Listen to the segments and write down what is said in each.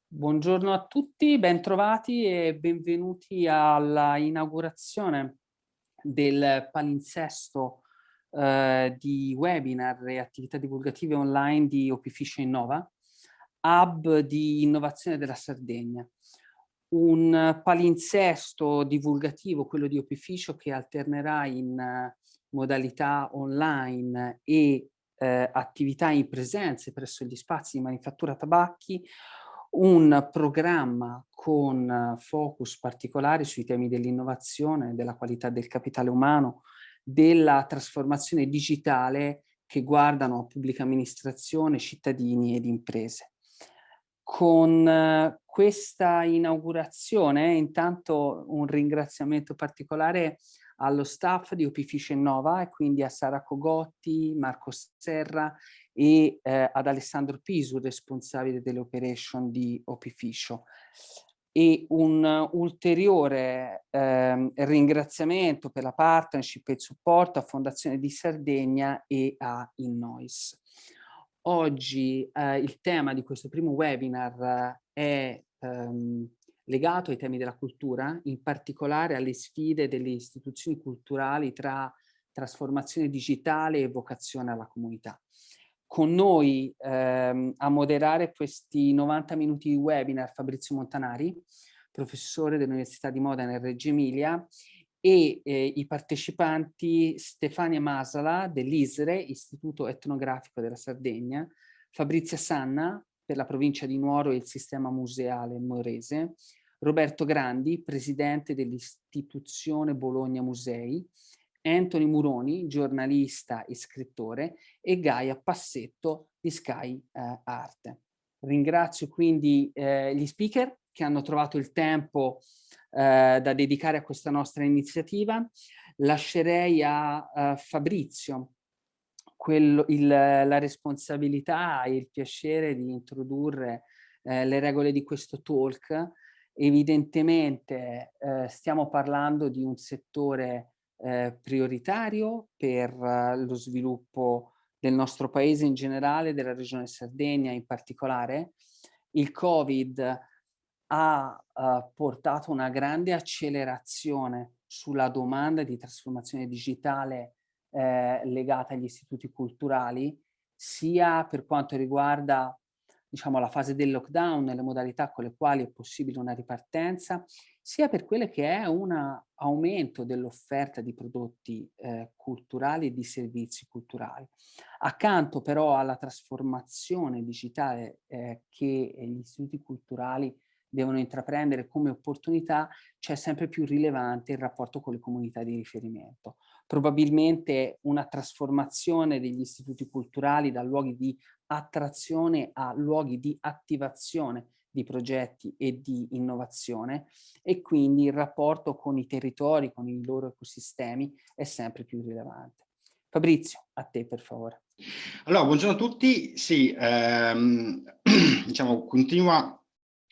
Buongiorno a tutti, bentrovati e benvenuti alla inaugurazione del palinsesto di webinar e attività divulgative online di Opificio Innova, hub di innovazione della Sardegna. Un palinsesto divulgativo, quello di Opificio, che alternerà in modalità online e attività in presenze presso gli spazi di manifattura tabacchi, un programma con focus particolari sui temi dell'innovazione, della qualità del capitale umano, della trasformazione digitale che guardano a pubblica amministrazione, cittadini ed imprese. Con questa inaugurazione, intanto un ringraziamento particolare allo staff di Opificio Innova e quindi a Sara Cogotti, Marco Serra e ad Alessandro Pisu, responsabile delle operation di Opificio. E un ulteriore ringraziamento per la partnership e il supporto a Fondazione di Sardegna e a Innois. Oggi il tema di questo primo webinar è legato ai temi della cultura, in particolare alle sfide delle istituzioni culturali tra trasformazione digitale e vocazione alla comunità. Con noi a moderare questi 90 minuti di webinar Fabrizio Montanari, professore dell'Università di Modena e Reggio Emilia, e i partecipanti Stefania Masala dell'ISRE, Istituto Etnografico della Sardegna, Fabrizia Sanna per la provincia di Nuoro e il sistema museale nuorese, Roberto Grandi, presidente dell'istituzione Bologna Musei, Anthony Muroni, giornalista e scrittore, e Gaia Passetto di Sky Arte. Ringrazio quindi gli speaker che hanno trovato il tempo da dedicare a questa nostra iniziativa. Lascerei a Fabrizio la responsabilità e il piacere di introdurre le regole di questo talk. Evidentemente stiamo parlando di un settore prioritario per lo sviluppo del nostro paese in generale, della regione Sardegna in particolare. Il Covid ha portato una grande accelerazione sulla domanda di trasformazione digitale legata agli istituti culturali, sia per quanto riguarda, diciamo, la fase del lockdown e le modalità con le quali è possibile una ripartenza, sia per quelle che è un aumento dell'offerta di prodotti culturali e di servizi culturali. Accanto però alla trasformazione digitale che gli istituti culturali devono intraprendere come opportunità, c'è sempre più rilevante il rapporto con le comunità di riferimento. Probabilmente una trasformazione degli istituti culturali da luoghi di attrazione a luoghi di attivazione di progetti e di innovazione, e quindi il rapporto con i territori, con i loro ecosistemi è sempre più rilevante. Fabrizio, a te per favore. Allora, buongiorno a tutti. Sì, diciamo,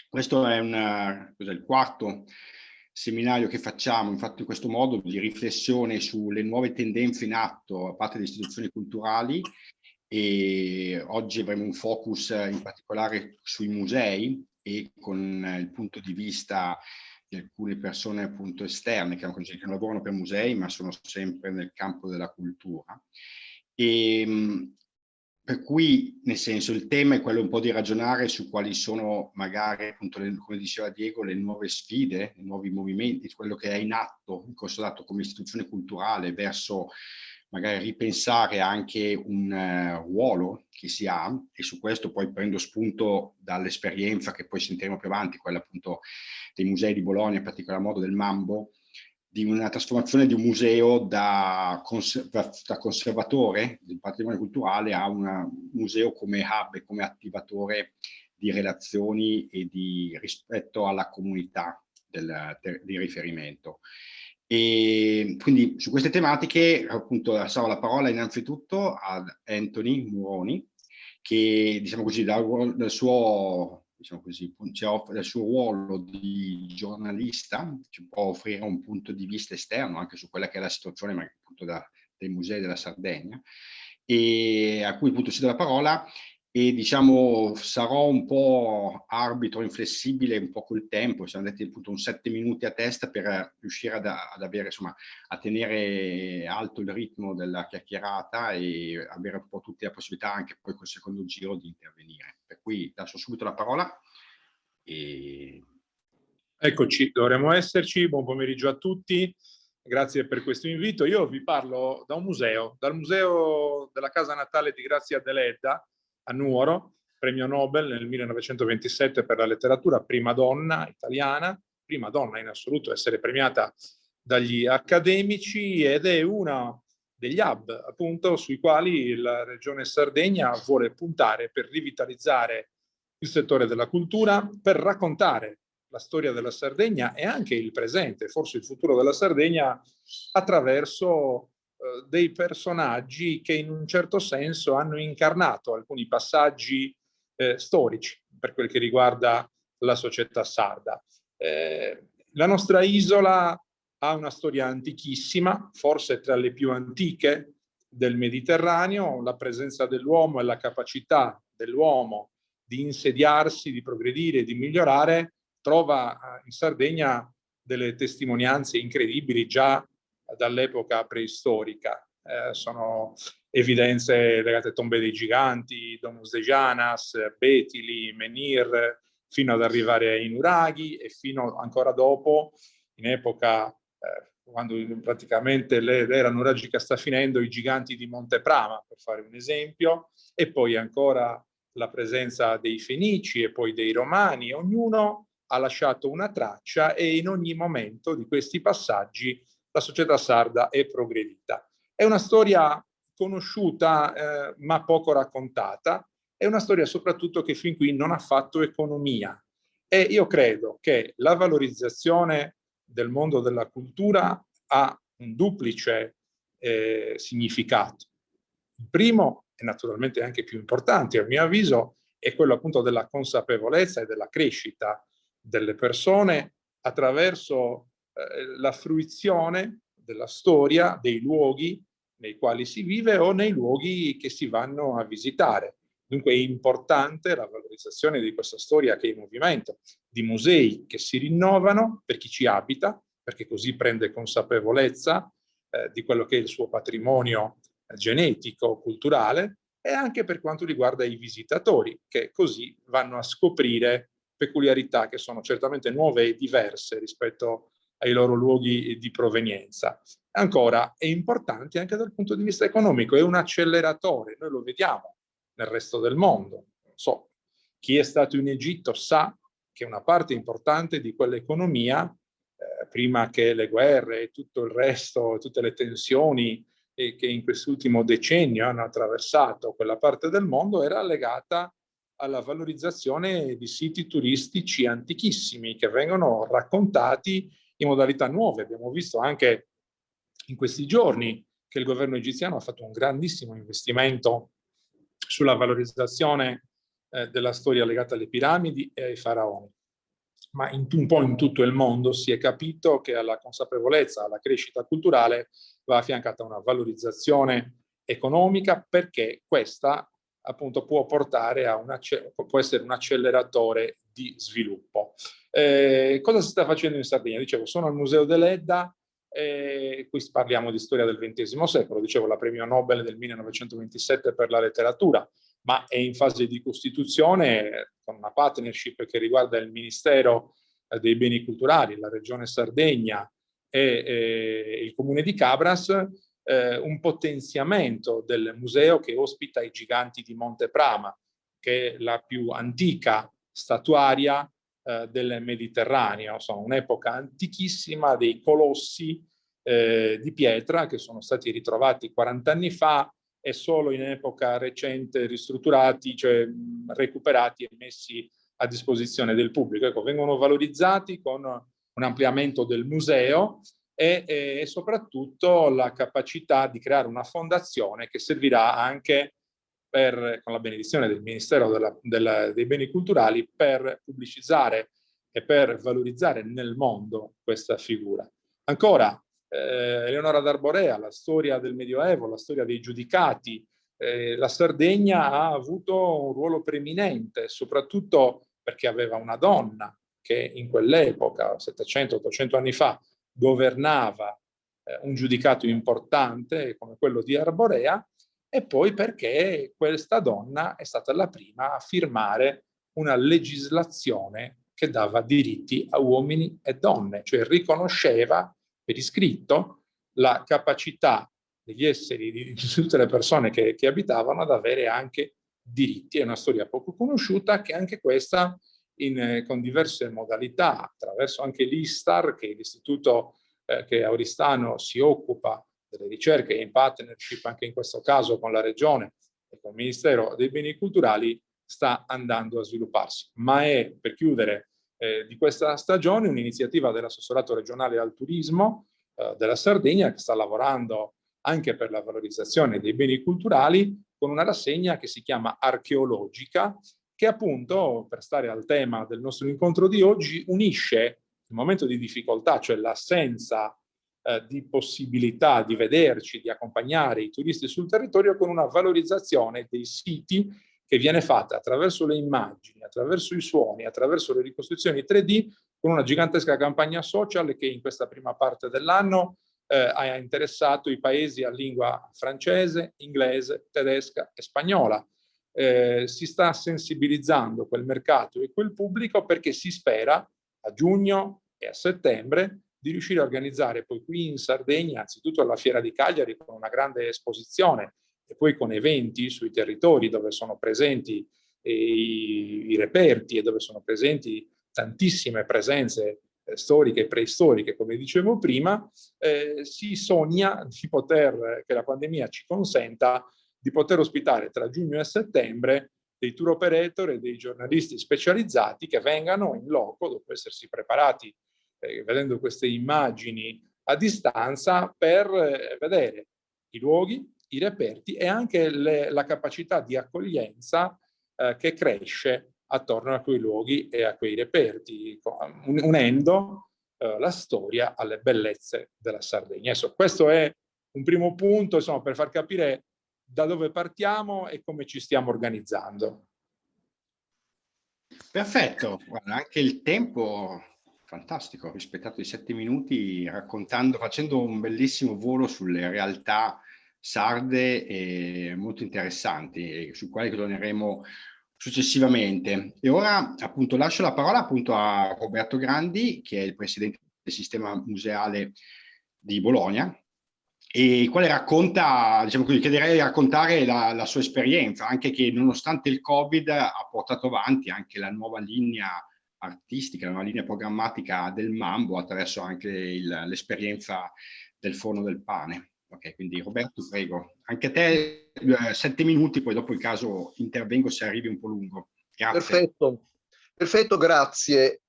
questo è il quarto seminario che facciamo, infatti in questo modo di riflessione sulle nuove tendenze in atto da parte delle istituzioni culturali, e oggi avremo un focus in particolare sui musei e con il punto di vista di alcune persone appunto esterne che non lavorano per musei ma sono sempre nel campo della cultura. Per cui, nel senso, il tema è quello un po' di ragionare su quali sono magari, appunto, come diceva Diego, le nuove sfide, i nuovi movimenti, quello che è in atto, in corso d'atto come istituzione culturale, verso magari ripensare anche un ruolo che si ha, e su questo poi prendo spunto dall'esperienza che poi sentiremo più avanti, quella appunto dei musei di Bologna, in particolar modo del Mambo, di una trasformazione di un museo da conservatore del patrimonio culturale a un museo come hub e come attivatore di relazioni e di rispetto alla comunità di riferimento. E quindi su queste tematiche appunto lasciamo la parola innanzitutto ad Anthony Muroni, che diciamo così dal suo ci offre il suo ruolo di giornalista, ci può offrire un punto di vista esterno anche su quella che è la situazione appunto dei musei della Sardegna, e a cui appunto si dà la parola, e diciamo sarò un po' arbitro inflessibile un po' col tempo, siamo andati appunto un 7 minuti a testa per riuscire ad avere, insomma, a tenere alto il ritmo della chiacchierata e avere un po' tutte le possibilità anche poi col secondo giro di intervenire. Per cui lascio subito la parola. Eccoci, dovremmo esserci. Buon pomeriggio a tutti. Grazie per questo invito. Io vi parlo da un museo, dal museo della casa natale di Grazia Deledda a Nuoro, premio Nobel nel 1927 per la letteratura, prima donna italiana, prima donna in assoluto a essere premiata dagli accademici, ed è una degli hub appunto sui quali la Regione Sardegna vuole puntare per rivitalizzare il settore della cultura, per raccontare la storia della Sardegna e anche il presente, forse il futuro della Sardegna, attraverso dei personaggi che in un certo senso hanno incarnato alcuni passaggi storici per quel che riguarda la società sarda. La nostra isola ha una storia antichissima, forse tra le più antiche del Mediterraneo. La presenza dell'uomo e la capacità dell'uomo di insediarsi, di progredire, di migliorare, trova in Sardegna delle testimonianze incredibili già dall'epoca preistorica. Sono evidenze legate a tombe dei giganti, Domus de Janas, Betili, Menhir, fino ad arrivare ai nuraghi e fino ancora dopo, in epoca quando praticamente l'era nuragica sta finendo, i giganti di Monteprama, per fare un esempio, e poi ancora la presenza dei Fenici e poi dei Romani. Ognuno ha lasciato una traccia e in ogni momento di questi passaggi la società sarda è progredita. È una storia conosciuta ma poco raccontata, è una storia soprattutto che fin qui non ha fatto economia, e io credo che la valorizzazione del mondo della cultura ha un duplice significato. Il primo, e naturalmente anche più importante a mio avviso, è quello appunto della consapevolezza e della crescita delle persone attraverso la fruizione della storia, dei luoghi nei quali si vive o nei luoghi che si vanno a visitare. Dunque è importante la valorizzazione di questa storia che è in movimento, di musei che si rinnovano per chi ci abita, perché così prende consapevolezza di quello che è il suo patrimonio genetico, culturale, e anche per quanto riguarda i visitatori, che così vanno a scoprire peculiarità che sono certamente nuove e diverse rispetto ai loro luoghi di provenienza. Ancora, è importante anche dal punto di vista economico, è un acceleratore, noi lo vediamo nel resto del mondo. Non so, chi è stato in Egitto sa che una parte importante di quell'economia, prima che le guerre e tutto il resto, tutte le tensioni che in quest'ultimo decennio hanno attraversato quella parte del mondo, era legata alla valorizzazione di siti turistici antichissimi che vengono raccontati in modalità nuove. Abbiamo visto anche in questi giorni che il governo egiziano ha fatto un grandissimo investimento sulla valorizzazione della storia legata alle piramidi e ai faraoni. Ma un po' in tutto il mondo si è capito che alla consapevolezza, alla crescita culturale va affiancata una valorizzazione economica, perché questa appunto può portare a può essere un acceleratore di sviluppo. Cosa si sta facendo in Sardegna? Dicevo, sono al Museo dell'Edda, qui parliamo di storia del XX secolo, dicevo la premio Nobel del 1927 per la letteratura, ma è in fase di costituzione con una partnership che riguarda il Ministero dei Beni Culturali, la Regione Sardegna e il Comune di Cabras, un potenziamento del museo che ospita i giganti di Monteprama, che è la più antica statuaria del Mediterraneo. Sono un'epoca antichissima dei colossi di pietra che sono stati ritrovati 40 anni fa e solo in epoca recente ristrutturati, cioè recuperati e messi a disposizione del pubblico. Ecco, vengono valorizzati con un ampliamento del museo e soprattutto la capacità di creare una fondazione che servirà anche con la benedizione del Ministero dei Beni Culturali, per pubblicizzare e per valorizzare nel mondo questa figura. Ancora, Eleonora d'Arborea, la storia del Medioevo, la storia dei giudicati, la Sardegna ha avuto un ruolo preeminente, soprattutto perché aveva una donna che in quell'epoca, 700-800 anni fa, governava un giudicato importante come quello di Arborea, e poi perché questa donna è stata la prima a firmare una legislazione che dava diritti a uomini e donne, cioè riconosceva per iscritto la capacità degli esseri, di tutte le persone che abitavano, ad avere anche diritti. È una storia poco conosciuta, che anche questa con diverse modalità, attraverso anche l'ISTAR, che è l'istituto che a Oristano si occupa delle ricerche in partnership anche in questo caso con la Regione e con il Ministero dei Beni Culturali, sta andando a svilupparsi. Ma è, per chiudere di questa stagione, un'iniziativa dell'assessorato regionale al turismo della Sardegna, che sta lavorando anche per la valorizzazione dei beni culturali, con una rassegna che si chiama Archeologica, che appunto, per stare al tema del nostro incontro di oggi, unisce il momento di difficoltà, cioè l'assenza di possibilità di vederci, di accompagnare i turisti sul territorio, con una valorizzazione dei siti che viene fatta attraverso le immagini, attraverso i suoni, attraverso le ricostruzioni 3D, con una gigantesca campagna social che in questa prima parte dell'anno ha interessato i paesi a lingua francese, inglese, tedesca e spagnola. Si sta sensibilizzando quel mercato e quel pubblico, perché si spera a giugno e a settembre di riuscire a organizzare poi qui in Sardegna, anzitutto alla Fiera di Cagliari, con una grande esposizione e poi con eventi sui territori dove sono presenti i reperti e dove sono presenti tantissime presenze storiche e preistoriche, come dicevo prima. Si sogna di poter, che la pandemia ci consenta di poter ospitare tra giugno e settembre dei tour operator e dei giornalisti specializzati che vengano in loco, dopo essersi preparati vedendo queste immagini a distanza, per vedere i luoghi, i reperti e anche la capacità di accoglienza che cresce attorno a quei luoghi e a quei reperti, unendo la storia alle bellezze della Sardegna. Adesso, questo è un primo punto, insomma, per far capire da dove partiamo e come ci stiamo organizzando. Perfetto, guarda, anche il tempo fantastico, ho rispettato i 7 minuti facendo un bellissimo volo sulle realtà sarde e molto interessanti, su quali torneremo successivamente. E ora appunto lascio la parola appunto a Roberto Grandi, che è il presidente del sistema museale di Bologna, e il quale racconta, diciamo così, chiederei di raccontare la sua esperienza, anche che nonostante il Covid ha portato avanti anche la nuova linea artistica, la nuova linea programmatica del Mambo, attraverso anche l'esperienza del forno del pane. Ok, quindi Roberto, prego. Anche te 7 minuti, poi dopo il caso intervengo se arrivi un po' lungo. Grazie. Perfetto, grazie.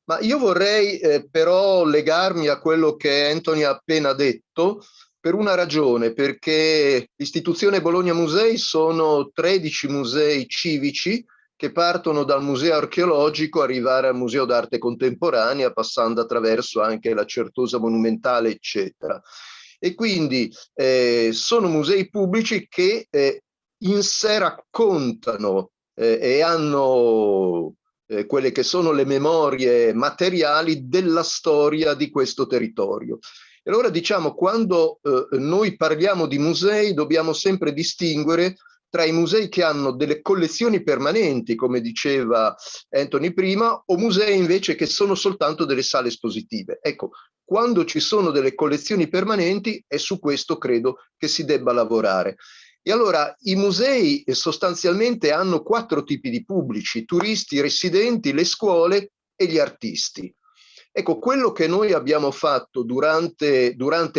Ma io vorrei però legarmi a quello che Anthony ha appena detto, per una ragione, perché l'istituzione Bologna Musei sono 13 musei civici che partono dal museo archeologico, arrivare al museo d'arte contemporanea, passando attraverso anche la Certosa monumentale, eccetera. E quindi sono musei pubblici che in sé raccontano e hanno quelle che sono le memorie materiali della storia di questo territorio. E allora diciamo, quando noi parliamo di musei, dobbiamo sempre distinguere tra i musei che hanno delle collezioni permanenti, come diceva Anthony prima, o musei invece che sono soltanto delle sale espositive. Ecco, quando ci sono delle collezioni permanenti, è su questo credo che si debba lavorare. E allora i musei sostanzialmente hanno 4 tipi di pubblici: i turisti, i residenti, le scuole e gli artisti. Ecco, quello che noi abbiamo fatto durante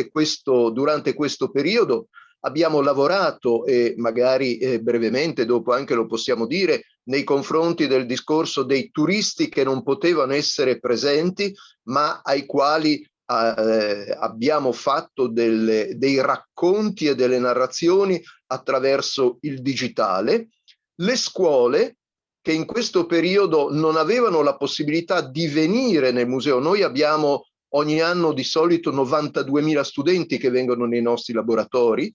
questo periodo, abbiamo lavorato, e magari brevemente dopo anche lo possiamo dire, nei confronti del discorso dei turisti che non potevano essere presenti, ma ai quali abbiamo fatto dei racconti e delle narrazioni attraverso il digitale. Le scuole, che in questo periodo non avevano la possibilità di venire nel museo. Noi abbiamo ogni anno di solito 92.000 studenti che vengono nei nostri laboratori,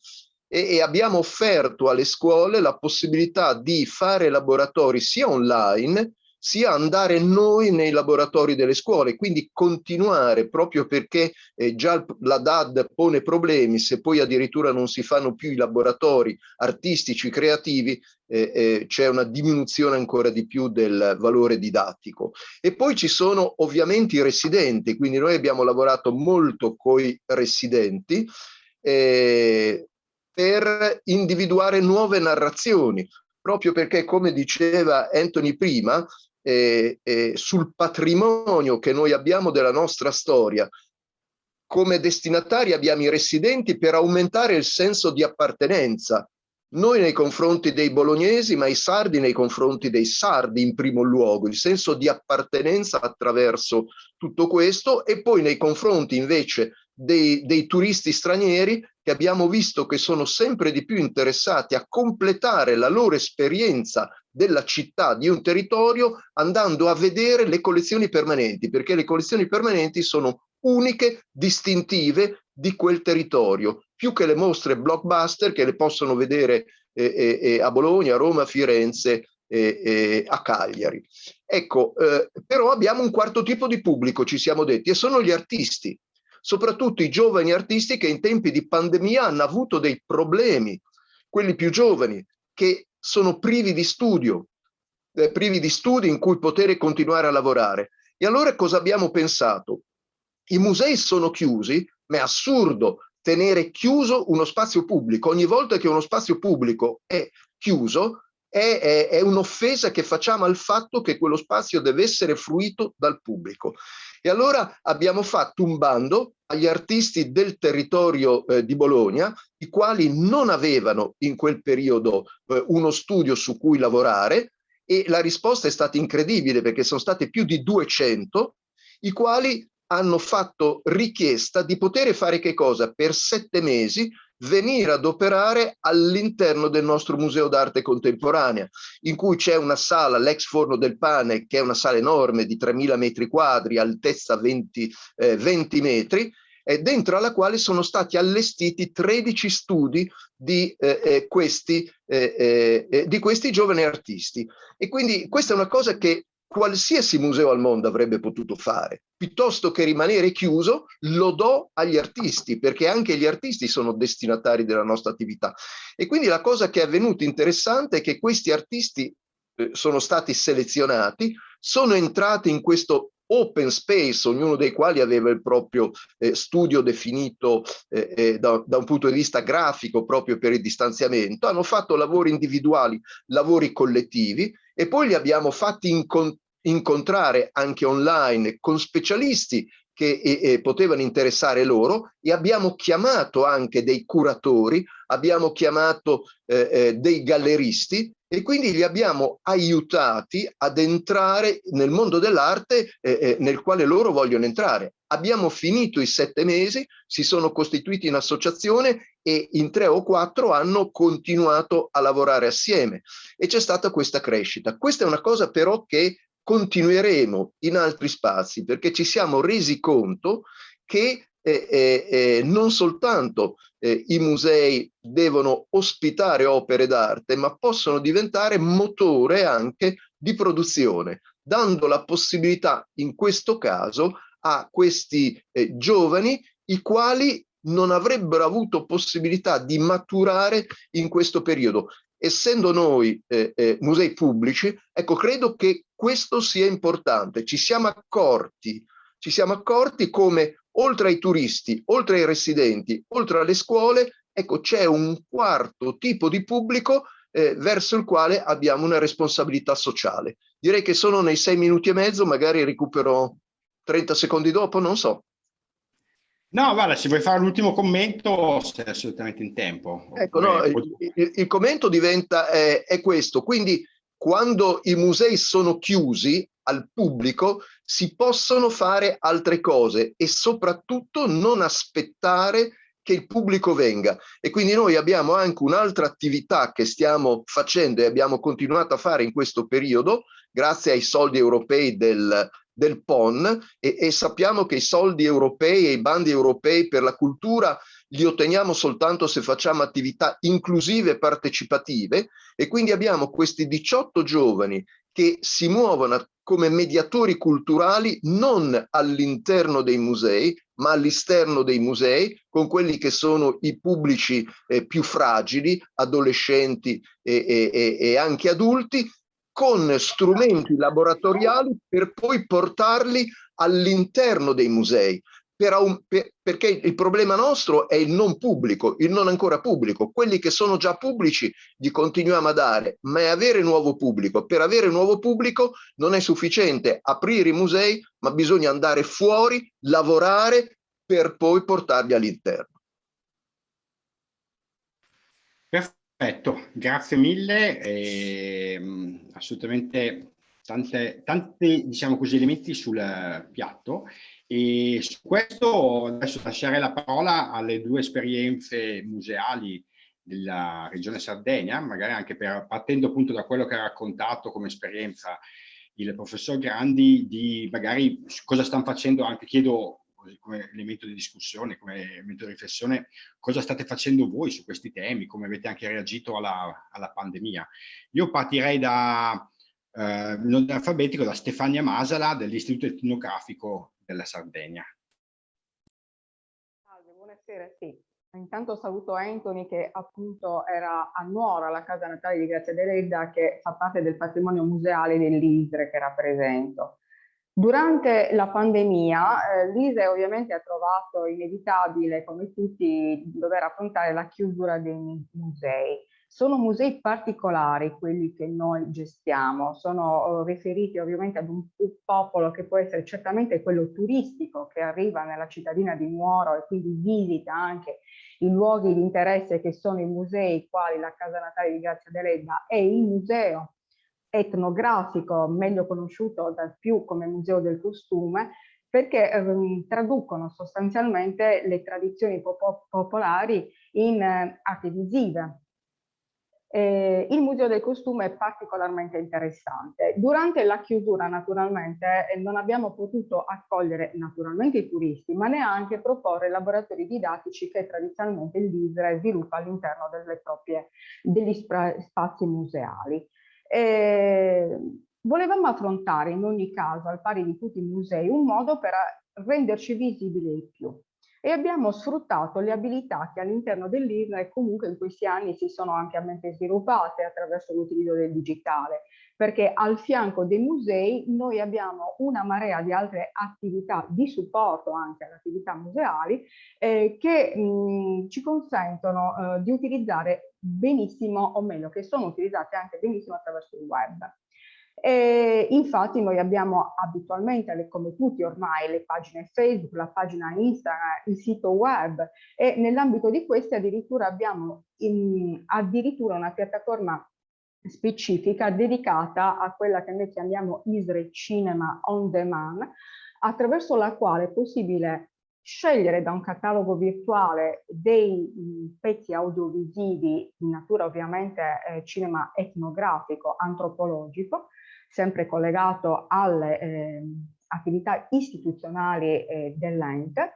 e abbiamo offerto alle scuole la possibilità di fare laboratori sia online sia andare noi nei laboratori delle scuole, quindi continuare, proprio perché già la DAD pone problemi se poi addirittura non si fanno più i laboratori artistici creativi, c'è una diminuzione ancora di più del valore didattico. E poi ci sono ovviamente i residenti, quindi noi abbiamo lavorato molto con i residenti per individuare nuove narrazioni, proprio perché, come diceva Anthony prima, sul patrimonio che noi abbiamo della nostra storia. Come destinatari abbiamo i residenti per aumentare il senso di appartenenza, noi nei confronti dei bolognesi, ma i sardi nei confronti dei sardi in primo luogo, il senso di appartenenza attraverso tutto questo, e poi nei confronti invece dei turisti stranieri, che abbiamo visto che sono sempre di più interessati a completare la loro esperienza della città, di un territorio, andando a vedere le collezioni permanenti, perché le collezioni permanenti sono uniche, distintive di quel territorio, più che le mostre blockbuster che le possono vedere a Bologna, a Roma, a Firenze, a Cagliari. Ecco, però abbiamo un quarto tipo di pubblico, ci siamo detti, e sono gli artisti, soprattutto i giovani artisti che in tempi di pandemia hanno avuto dei problemi, quelli più giovani, che sono privi di studio in cui poter continuare a lavorare. E allora cosa abbiamo pensato? I musei sono chiusi, ma è assurdo tenere chiuso uno spazio pubblico. Ogni volta che uno spazio pubblico è chiuso, è un'offesa che facciamo al fatto che quello spazio deve essere fruito dal pubblico. E allora abbiamo fatto un bando agli artisti del territorio di Bologna, i quali non avevano in quel periodo uno studio su cui lavorare, e la risposta è stata incredibile, perché sono state più di 200, i quali hanno fatto richiesta di poter fare che cosa? Per 7 mesi venire ad operare all'interno del nostro Museo d'Arte Contemporanea, in cui c'è una sala, l'ex Forno del Pane, che è una sala enorme di 3.000 metri quadri, altezza 20 metri, dentro alla quale sono stati allestiti 13 studi di questi giovani artisti. E quindi questa è una cosa che qualsiasi museo al mondo avrebbe potuto fare. Piuttosto che rimanere chiuso, lo do agli artisti, perché anche gli artisti sono destinatari della nostra attività. E quindi la cosa che è avvenuta interessante è che questi artisti sono stati selezionati, sono entrati in questo open space, ognuno dei quali aveva il proprio studio definito da un punto di vista grafico, proprio per il distanziamento, hanno fatto lavori individuali, lavori collettivi, e poi li abbiamo fatti incontrare anche online con specialisti che potevano interessare loro, e abbiamo chiamato anche dei curatori, abbiamo chiamato dei galleristi, e quindi li abbiamo aiutati ad entrare nel mondo dell'arte nel quale loro vogliono entrare. Abbiamo finito i 7 mesi, si sono costituiti in associazione e in 3 o 4 hanno continuato a lavorare assieme, e c'è stata questa crescita. Questa è una cosa però che continueremo in altri spazi, perché ci siamo resi conto che non soltanto i musei devono ospitare opere d'arte, ma possono diventare motore anche di produzione, dando la possibilità in questo caso a questi giovani, i quali non avrebbero avuto possibilità di maturare in questo periodo. Essendo noi musei pubblici, ecco, credo che questo sia importante. Ci siamo accorti come oltre ai turisti, oltre ai residenti, oltre alle scuole, ecco, c'è un quarto tipo di pubblico verso il quale abbiamo una responsabilità sociale. Direi che sono nei 6 minuti e mezzo, magari recupero 30 secondi dopo, non so. No, guarda, se vuoi fare l'ultimo commento, sei assolutamente in tempo. Ecco, no, il commento diventa è questo. Quindi, quando i musei sono chiusi al pubblico, si possono fare altre cose, e soprattutto non aspettare che il pubblico venga. E quindi noi abbiamo anche un'altra attività che stiamo facendo e abbiamo continuato a fare in questo periodo, grazie ai soldi europei del PON, e sappiamo che i soldi europei e i bandi europei per la cultura li otteniamo soltanto se facciamo attività inclusive e partecipative, e quindi abbiamo questi 18 giovani che si muovono come mediatori culturali non all'interno dei musei, ma all'esterno dei musei, con quelli che sono i pubblici più fragili, adolescenti e anche adulti, con strumenti laboratoriali per poi portarli all'interno dei musei. Perché il problema nostro è il non pubblico, il non ancora pubblico. Quelli che sono già pubblici li continuiamo a dare, ma è avere nuovo pubblico. Per avere nuovo pubblico non è sufficiente aprire i musei, ma bisogna andare fuori, lavorare per poi portarli all'interno. Perfetto, grazie mille. Assolutamente tanti, diciamo così, elementi sul piatto. E su questo adesso lasciare la parola alle due esperienze museali della Regione Sardegna, magari anche partendo appunto da quello che ha raccontato come esperienza il professor Grandi, di magari cosa stanno facendo, anche chiedo come elemento di discussione, come elemento di riflessione, cosa state facendo voi su questi temi, come avete anche reagito alla pandemia. Io partirei in ordine alfabetico da Stefania Masala dell'Istituto Etnografico della Sardegna. Salve, buonasera, sì. Intanto saluto Anthony che appunto era a Nuoro, alla casa natale di Grazia Deledda, che fa parte del patrimonio museale dell'ISRE che rappresento. Durante la pandemia l'ISRE ovviamente ha trovato inevitabile, come tutti, dover affrontare la chiusura dei musei. Sono musei particolari quelli che noi gestiamo, sono riferiti ovviamente ad un popolo che può essere certamente quello turistico che arriva nella cittadina di Nuoro e quindi visita anche i luoghi di interesse che sono i musei, quali la Casa Natale di Grazia Deledda e il Museo Etnografico, meglio conosciuto da più come Museo del Costume, perché traducono sostanzialmente le tradizioni popolari in arti visive. Il Museo del Costume è particolarmente interessante. Durante la chiusura, naturalmente, non abbiamo potuto accogliere naturalmente i turisti, ma neanche proporre laboratori didattici che tradizionalmente l'ISRE sviluppa all'interno degli spazi museali. Volevamo affrontare in ogni caso, al pari di tutti i musei, un modo per renderci visibili di più. E abbiamo sfruttato le abilità che all'interno dell'ISRE comunque in questi anni si sono ampiamente sviluppate attraverso l'utilizzo del digitale, perché al fianco dei musei noi abbiamo una marea di altre attività di supporto anche alle attività museali che ci consentono di utilizzare benissimo, o meglio, che sono utilizzate anche benissimo attraverso il web. E infatti noi abbiamo abitualmente, come tutti ormai, le pagine Facebook, la pagina Instagram, il sito web, e nell'ambito di queste addirittura abbiamo addirittura una piattaforma specifica dedicata a quella che noi chiamiamo ISRE Cinema On Demand, attraverso la quale è possibile scegliere da un catalogo virtuale dei pezzi audiovisivi in natura ovviamente cinema etnografico, antropologico, sempre collegato alle attività istituzionali dell'ente,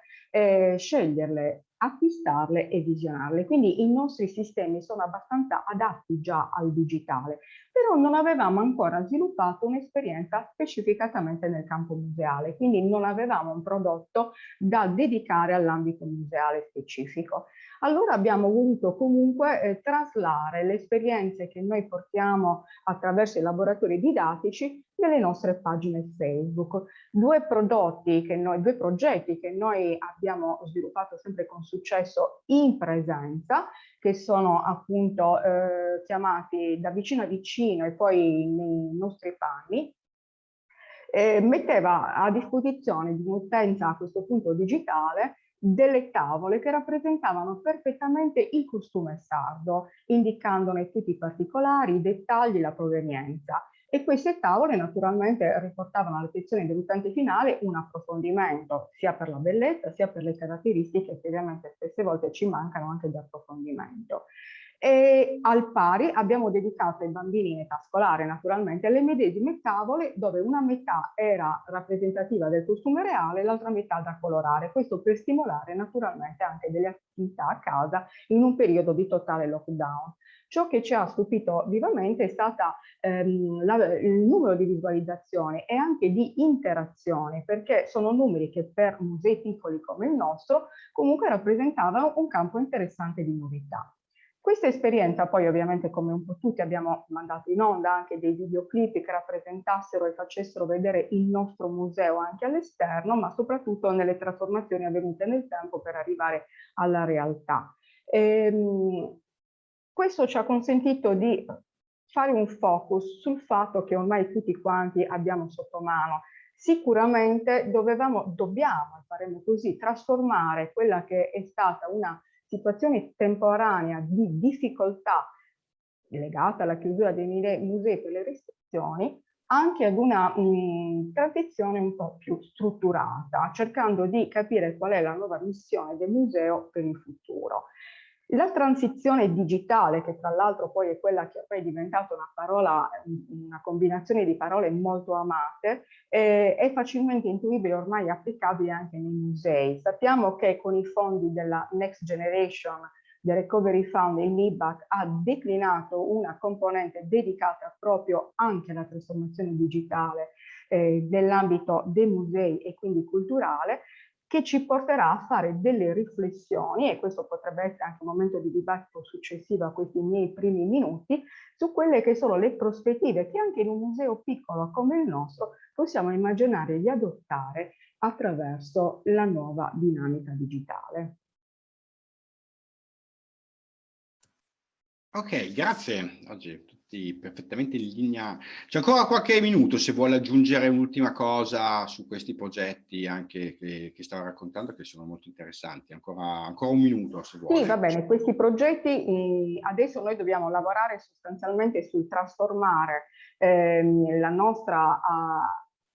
sceglierle, acquistarle e visionarle. Quindi i nostri sistemi sono abbastanza adatti già al digitale, però non avevamo ancora sviluppato un'esperienza specificatamente nel campo museale, quindi non avevamo un prodotto da dedicare all'ambito museale specifico. Allora abbiamo voluto comunque traslare le esperienze che noi portiamo attraverso i laboratori didattici nelle nostre pagine Facebook. Due progetti che noi abbiamo sviluppato sempre con successo in presenza, che sono appunto chiamati Da vicino a vicino e poi Nei nostri panni, metteva a disposizione di un'utenza a questo punto digitale delle tavole che rappresentavano perfettamente il costume sardo, indicandone tutti i particolari, i dettagli, la provenienza. E queste tavole naturalmente riportavano all'attenzione dell'utente finale un approfondimento, sia per la bellezza, sia per le caratteristiche che ovviamente spesse volte ci mancano anche di approfondimento. E al pari abbiamo dedicato ai bambini in età scolare, naturalmente, le medesime tavole dove una metà era rappresentativa del costume reale e l'altra metà da colorare. Questo per stimolare naturalmente anche delle attività a casa in un periodo di totale lockdown. Ciò che ci ha stupito vivamente è stata il numero di visualizzazioni e anche di interazioni, perché sono numeri che per musei piccoli come il nostro comunque rappresentavano un campo interessante di novità. Questa esperienza poi ovviamente, come un po' tutti, abbiamo mandato in onda anche dei videoclip che rappresentassero e facessero vedere il nostro museo anche all'esterno, ma soprattutto nelle trasformazioni avvenute nel tempo per arrivare alla realtà. Questo ci ha consentito di fare un focus sul fatto che ormai tutti quanti abbiamo sotto mano. Sicuramente dobbiamo, faremo così, trasformare quella che è stata una situazione temporanea di difficoltà legata alla chiusura dei musei per le restrizioni, anche ad una transizione un po' più strutturata, cercando di capire qual è la nuova missione del museo per il futuro. La transizione digitale, che tra l'altro poi è quella che poi è diventata una parola, una combinazione di parole molto amate, è facilmente intuibile, ormai applicabile anche nei musei. Sappiamo che con i fondi della Next Generation, del Recovery Fund, il MIBAC ha declinato una componente dedicata proprio anche alla trasformazione digitale nell'ambito dei musei e quindi culturale, che ci porterà a fare delle riflessioni, e questo potrebbe essere anche un momento di dibattito successivo a questi miei primi minuti, su quelle che sono le prospettive che anche in un museo piccolo come il nostro possiamo immaginare di adottare attraverso la nuova dinamica digitale. Ok, grazie. Oggi tutti perfettamente in linea. C'è ancora qualche minuto se vuole aggiungere un'ultima cosa su questi progetti anche che stavo raccontando, che sono molto interessanti. Ancora un minuto se vuole. Sì, va bene. Questi progetti, adesso noi dobbiamo lavorare sostanzialmente sul trasformare la nostra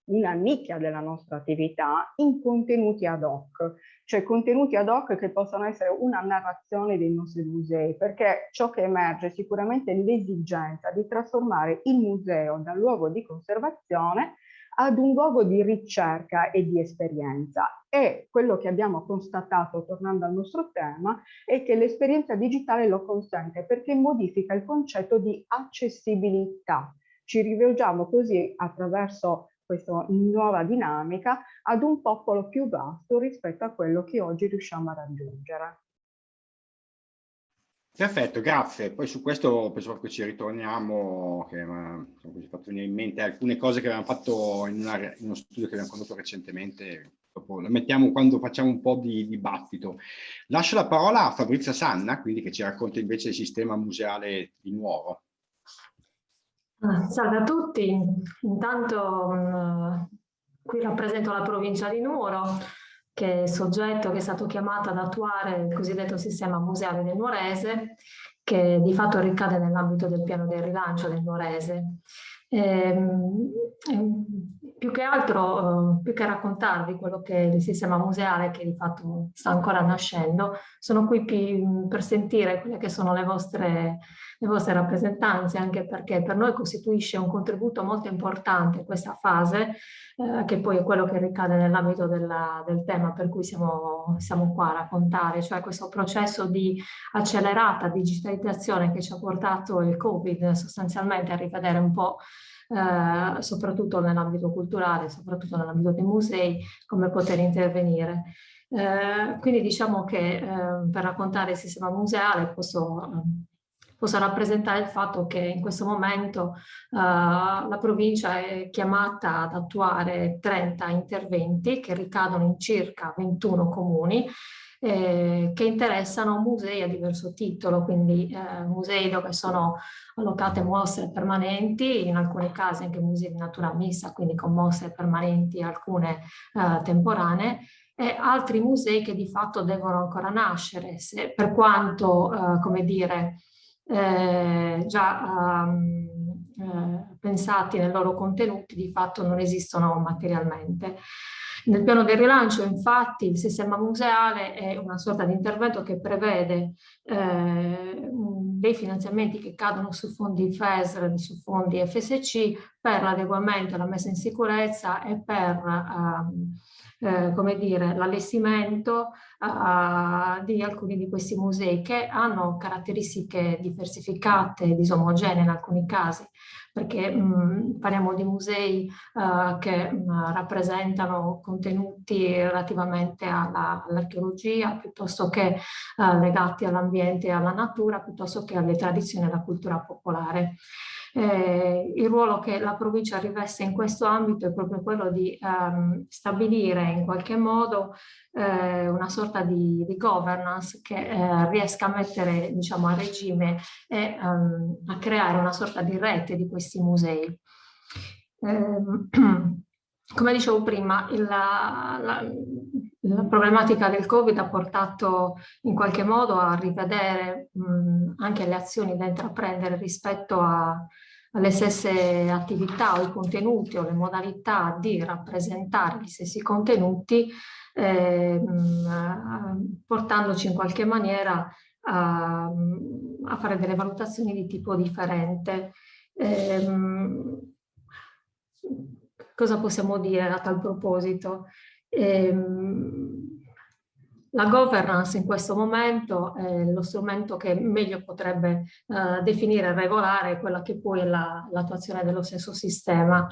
una nicchia della nostra attività in contenuti ad hoc, cioè contenuti ad hoc che possano essere una narrazione dei nostri musei, perché ciò che emerge è sicuramente l'esigenza di trasformare il museo da luogo di conservazione ad un luogo di ricerca e di esperienza. E quello che abbiamo constatato, tornando al nostro tema, è che l'esperienza digitale lo consente perché modifica il concetto di accessibilità. Ci rivolgiamo così, attraverso questa nuova dinamica, ad un popolo più vasto rispetto a quello che oggi riusciamo a raggiungere. Perfetto, grazie. Poi su questo penso che ci ritorniamo, che mi è fatto venire in mente alcune cose che abbiamo fatto in uno studio che abbiamo condotto recentemente. Dopo lo mettiamo quando facciamo un po' di dibattito. Lascio la parola a Fabrizia Sanna, quindi, che ci racconta invece il sistema museale di Nuoro. Salve a tutti, intanto qui rappresento la provincia di Nuoro, che è il soggetto che è stato chiamato ad attuare il cosiddetto sistema museale del Nuorese, che di fatto ricade nell'ambito del piano del rilancio del Nuorese. Più che altro, più che raccontarvi quello che è il sistema museale, che di fatto sta ancora nascendo, sono qui per sentire quelle che sono le vostre rappresentanze, anche perché per noi costituisce un contributo molto importante questa fase, che poi è quello che ricade nell'ambito del tema per cui siamo qua a raccontare, cioè questo processo di accelerata digitalizzazione che ci ha portato il Covid sostanzialmente a rivedere un po', soprattutto nell'ambito culturale, soprattutto nell'ambito dei musei, come poter intervenire. Quindi diciamo che per raccontare il sistema museale posso rappresentare il fatto che in questo momento la provincia è chiamata ad attuare 30 interventi che ricadono in circa 21 comuni, che interessano musei a diverso titolo, quindi musei dove sono allocate mostre permanenti, in alcuni casi anche musei di natura mista, quindi con mostre permanenti, alcune temporanee, e altri musei che di fatto devono ancora nascere, per quanto, come dire, già pensati nei loro contenuti, di fatto non esistono materialmente. Nel piano del rilancio, infatti, il sistema museale è una sorta di intervento che prevede dei finanziamenti che cadono su fondi FESR, su fondi FSC per l'adeguamento e la messa in sicurezza e per come dire, l'allestimento di alcuni di questi musei che hanno caratteristiche diversificate, disomogenee in alcuni casi, perché parliamo di musei che rappresentano contenuti relativamente all'archeologia, piuttosto che legati all'ambiente e alla natura, piuttosto che alle tradizioni e alla cultura popolare. Il ruolo che la provincia riveste in questo ambito è proprio quello di stabilire in qualche modo una sorta di governance che riesca a mettere, diciamo, a regime e a creare una sorta di rete di questi musei. Come dicevo prima, la problematica del Covid ha portato in qualche modo a rivedere anche le azioni da intraprendere rispetto alle stesse attività o i contenuti o le modalità di rappresentare gli stessi contenuti, portandoci in qualche maniera a fare delle valutazioni di tipo differente. Cosa possiamo dire a tal proposito? La governance in questo momento è lo strumento che meglio potrebbe definire e regolare quella che poi è l'attuazione dello stesso sistema.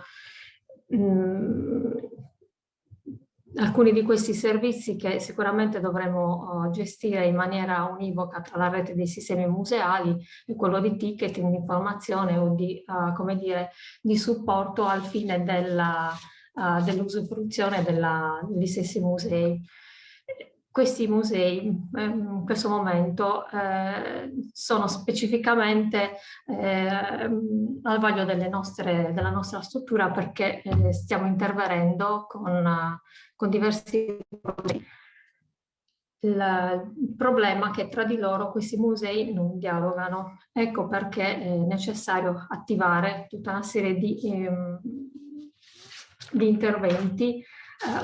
Alcuni di questi servizi che sicuramente dovremo gestire in maniera univoca tra la rete dei sistemi museali è quello di ticketing, di informazione o di, come dire, di supporto al fine dell'usufruzione degli stessi musei. Questi musei in questo momento sono specificamente al vaglio della nostra struttura perché stiamo intervenendo con diversi problemi. Il problema è che tra di loro questi musei non dialogano. Ecco perché è necessario attivare tutta una serie di interventi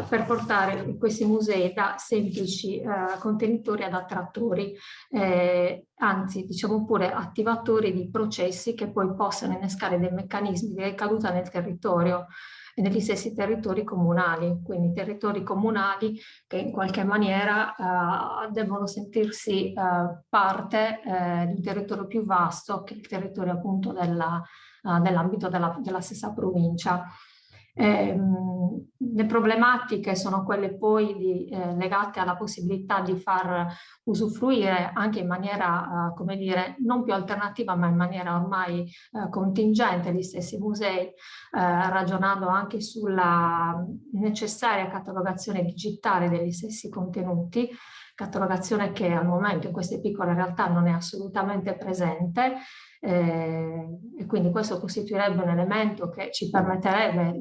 per portare questi musei da semplici contenitori ad attrattori, anzi diciamo pure attivatori di processi che poi possano innescare dei meccanismi di ricaduta nel territorio e negli stessi territori comunali, quindi territori comunali che in qualche maniera devono sentirsi parte di un territorio più vasto che il territorio appunto dell'ambito della stessa provincia. Le problematiche sono quelle poi legate alla possibilità di far usufruire anche in maniera, come dire, non più alternativa ma in maniera ormai contingente gli stessi musei, ragionando anche sulla necessaria catalogazione digitale degli stessi contenuti, catalogazione che al momento in queste piccole realtà non è assolutamente presente. E quindi questo costituirebbe un elemento che ci permetterebbe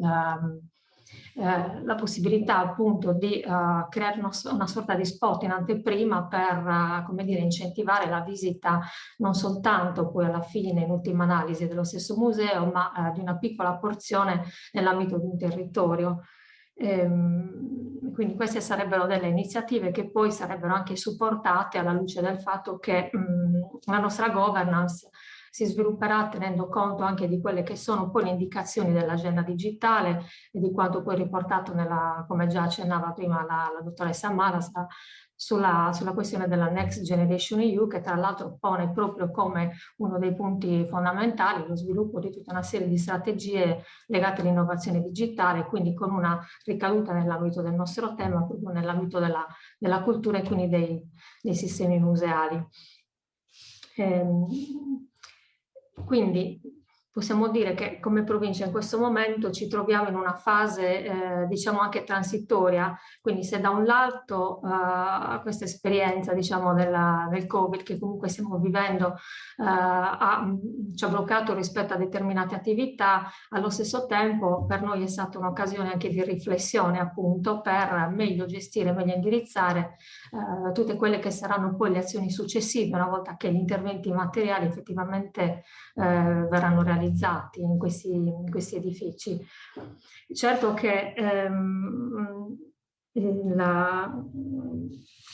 la possibilità appunto di creare una sorta di spot in anteprima per come dire, incentivare la visita non soltanto poi alla fine in ultima analisi dello stesso museo ma di una piccola porzione nell'ambito di un territorio. Quindi queste sarebbero delle iniziative che poi sarebbero anche supportate alla luce del fatto che la nostra governance si svilupperà tenendo conto anche di quelle che sono poi le indicazioni dell'agenda digitale e di quanto poi riportato come già accennava prima la dottoressa Maras, sulla questione della Next Generation EU, che tra l'altro pone proprio come uno dei punti fondamentali lo sviluppo di tutta una serie di strategie legate all'innovazione digitale, quindi con una ricaduta nell'ambito del nostro tema, proprio nell'ambito della cultura e quindi dei sistemi museali. Quindi possiamo dire che come provincia in questo momento ci troviamo in una fase diciamo anche transitoria, quindi se da un lato questa esperienza diciamo del Covid che comunque stiamo vivendo ci ha bloccato rispetto a determinate attività, allo stesso tempo per noi è stata un'occasione anche di riflessione appunto per meglio gestire, meglio indirizzare tutte quelle che saranno poi le azioni successive una volta che gli interventi materiali effettivamente verranno realizzati in questi edifici. Certo che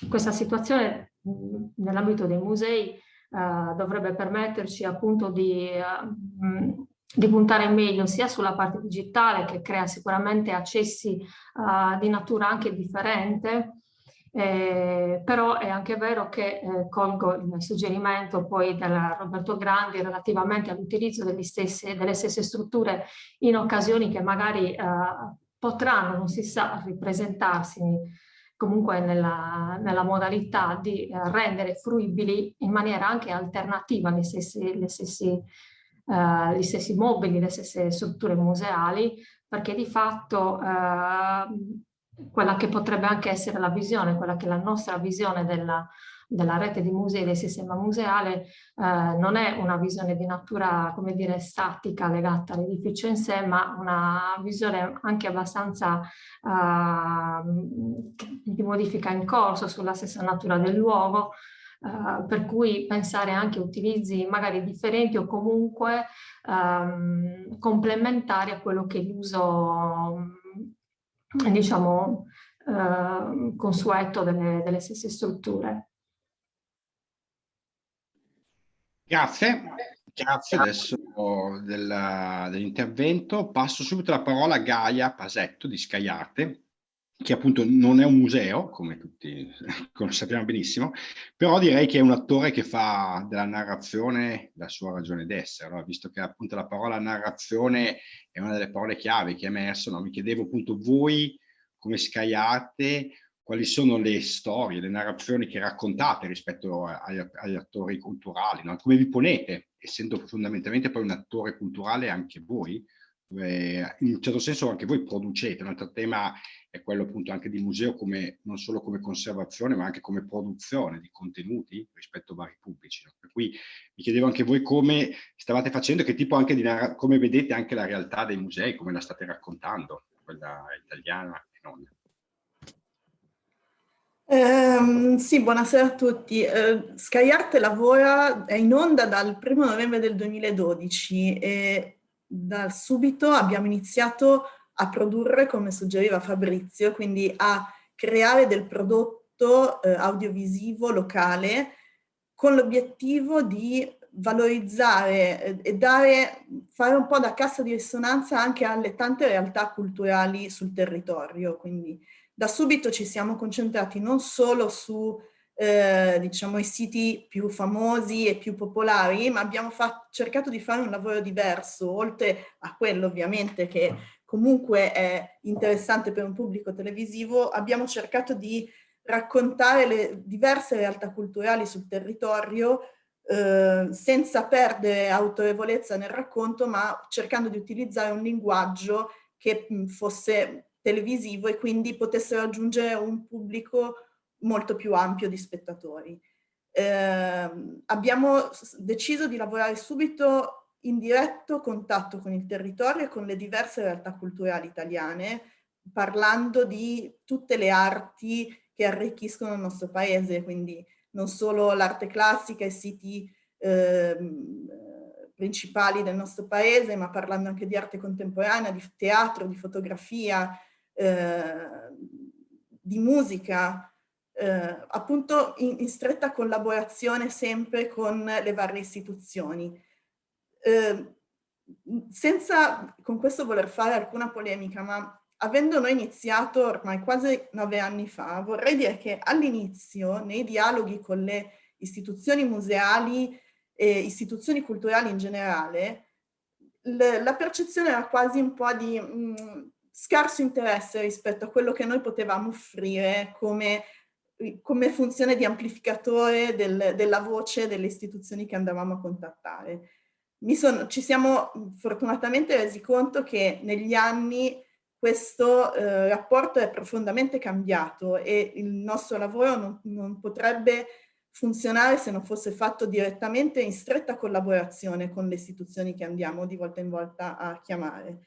questa situazione nell'ambito dei musei dovrebbe permetterci appunto di puntare meglio sia sulla parte digitale, che crea sicuramente accessi di natura anche differente. Però è anche vero che colgo il suggerimento poi da Roberto Grandi relativamente all'utilizzo delle stesse strutture in occasioni che magari potranno, non si sa, ripresentarsi comunque nella modalità di rendere fruibili in maniera anche alternativa gli stessi mobili, le stesse strutture museali, perché di fatto quella che potrebbe anche essere la visione, quella che è la nostra visione della rete di musei, del sistema museale, non è una visione di natura, come dire, statica legata all'edificio in sé, ma una visione anche abbastanza di modifica in corso sulla stessa natura del luogo, per cui pensare anche a utilizzi magari differenti o comunque complementari a quello che è l'uso, diciamo, consueto delle stesse strutture. Grazie adesso dell'intervento. Passo subito la parola a Gaia Pasetto di Sky Arte, che appunto non è un museo, come tutti sappiamo benissimo, però direi che è un attore che fa della narrazione la sua ragione d'essere, no? Visto che appunto la parola narrazione è una delle parole chiave che è emerso, no? Mi chiedevo appunto voi come Sky Arte quali sono le storie, le narrazioni che raccontate rispetto agli attori culturali, no? Come vi ponete, essendo fondamentalmente poi un attore culturale anche voi, in un certo senso anche voi producete. Un altro tema è quello appunto anche di museo, come, non solo come conservazione ma anche come produzione di contenuti rispetto a vari pubblici, no? Per cui mi chiedevo anche voi come stavate facendo, che tipo anche di come vedete anche la realtà dei musei, come la state raccontando, quella italiana e non. Sì, buonasera a tutti. Sky Art è in onda dal 1° novembre del 2012 e da subito abbiamo iniziato a produrre, come suggeriva Fabrizio, quindi a creare del prodotto audiovisivo locale con l'obiettivo di valorizzare e fare un po' da cassa di risonanza anche alle tante realtà culturali sul territorio. Quindi da subito ci siamo concentrati non solo su diciamo, i siti più famosi e più popolari, ma abbiamo cercato di fare un lavoro diverso, oltre a quello ovviamente che comunque è interessante per un pubblico televisivo. Abbiamo cercato di raccontare le diverse realtà culturali sul territorio senza perdere autorevolezza nel racconto, ma cercando di utilizzare un linguaggio che fosse televisivo e quindi potessero raggiungere un pubblico molto più ampio di spettatori. Abbiamo deciso di lavorare subito in diretto contatto con il territorio e con le diverse realtà culturali italiane, parlando di tutte le arti che arricchiscono il nostro paese, quindi non solo l'arte classica e i siti principali del nostro paese, ma parlando anche di arte contemporanea, di teatro, di fotografia, di musica, appunto in stretta collaborazione sempre con le varie istituzioni. Senza con questo voler fare alcuna polemica, ma avendo noi iniziato ormai quasi 9 anni fa, vorrei dire che all'inizio, nei dialoghi con le istituzioni museali e istituzioni culturali in generale, la percezione era quasi un po' di scarso interesse rispetto a quello che noi potevamo offrire come funzione di amplificatore della voce delle istituzioni che andavamo a contattare. Ci siamo fortunatamente resi conto che negli anni questo rapporto è profondamente cambiato e il nostro lavoro non potrebbe funzionare se non fosse fatto direttamente in stretta collaborazione con le istituzioni che andiamo di volta in volta a chiamare.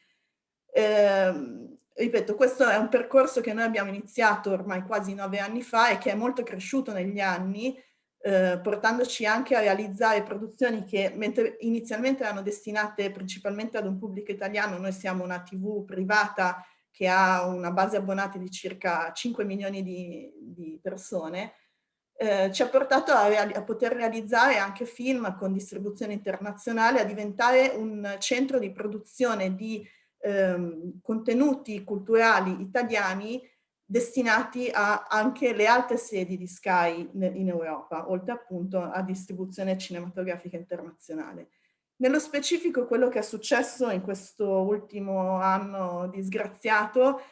Ripeto, questo è un percorso che noi abbiamo iniziato ormai quasi 9 anni fa e che è molto cresciuto negli anni, portandoci anche a realizzare produzioni che, mentre inizialmente erano destinate principalmente ad un pubblico italiano, noi siamo una TV privata che ha una base abbonati di circa 5 milioni di persone, ci ha portato a poter realizzare anche film con distribuzione internazionale, a diventare un centro di produzione di contenuti culturali italiani destinati a anche le altre sedi di Sky in Europa, oltre appunto a distribuzione cinematografica internazionale. Nello specifico quello che è successo in questo ultimo anno disgraziato,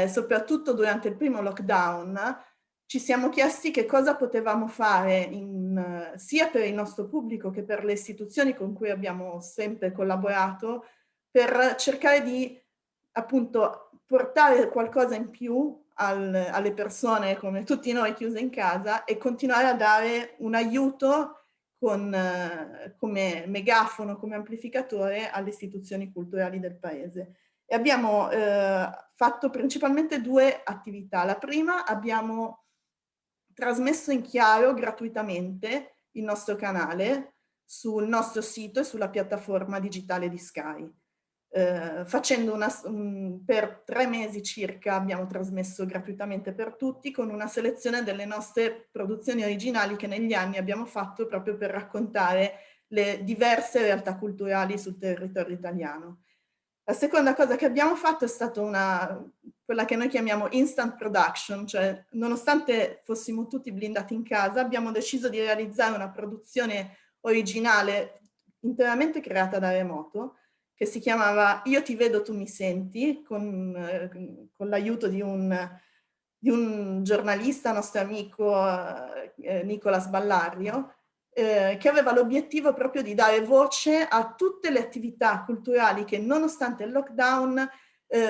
soprattutto durante il primo lockdown, ci siamo chiesti che cosa potevamo fare sia per il nostro pubblico che per le istituzioni con cui abbiamo sempre collaborato, per cercare di appunto portare qualcosa in più alle persone come tutti noi chiuse in casa e continuare a dare un aiuto come megafono, come amplificatore alle istituzioni culturali del paese. E abbiamo fatto principalmente 2 attività. La prima, abbiamo trasmesso in chiaro gratuitamente il nostro canale sul nostro sito e sulla piattaforma digitale di Sky. Facendo per 3 mesi circa abbiamo trasmesso gratuitamente per tutti con una selezione delle nostre produzioni originali che negli anni abbiamo fatto proprio per raccontare le diverse realtà culturali sul territorio italiano. La seconda cosa che abbiamo fatto è stata quella che noi chiamiamo instant production, cioè nonostante fossimo tutti blindati in casa, abbiamo deciso di realizzare una produzione originale interamente creata da remoto, che si chiamava Io ti vedo, tu mi senti, con l'aiuto di un giornalista, nostro amico Nicolas Ballario, che aveva l'obiettivo proprio di dare voce a tutte le attività culturali che nonostante il lockdown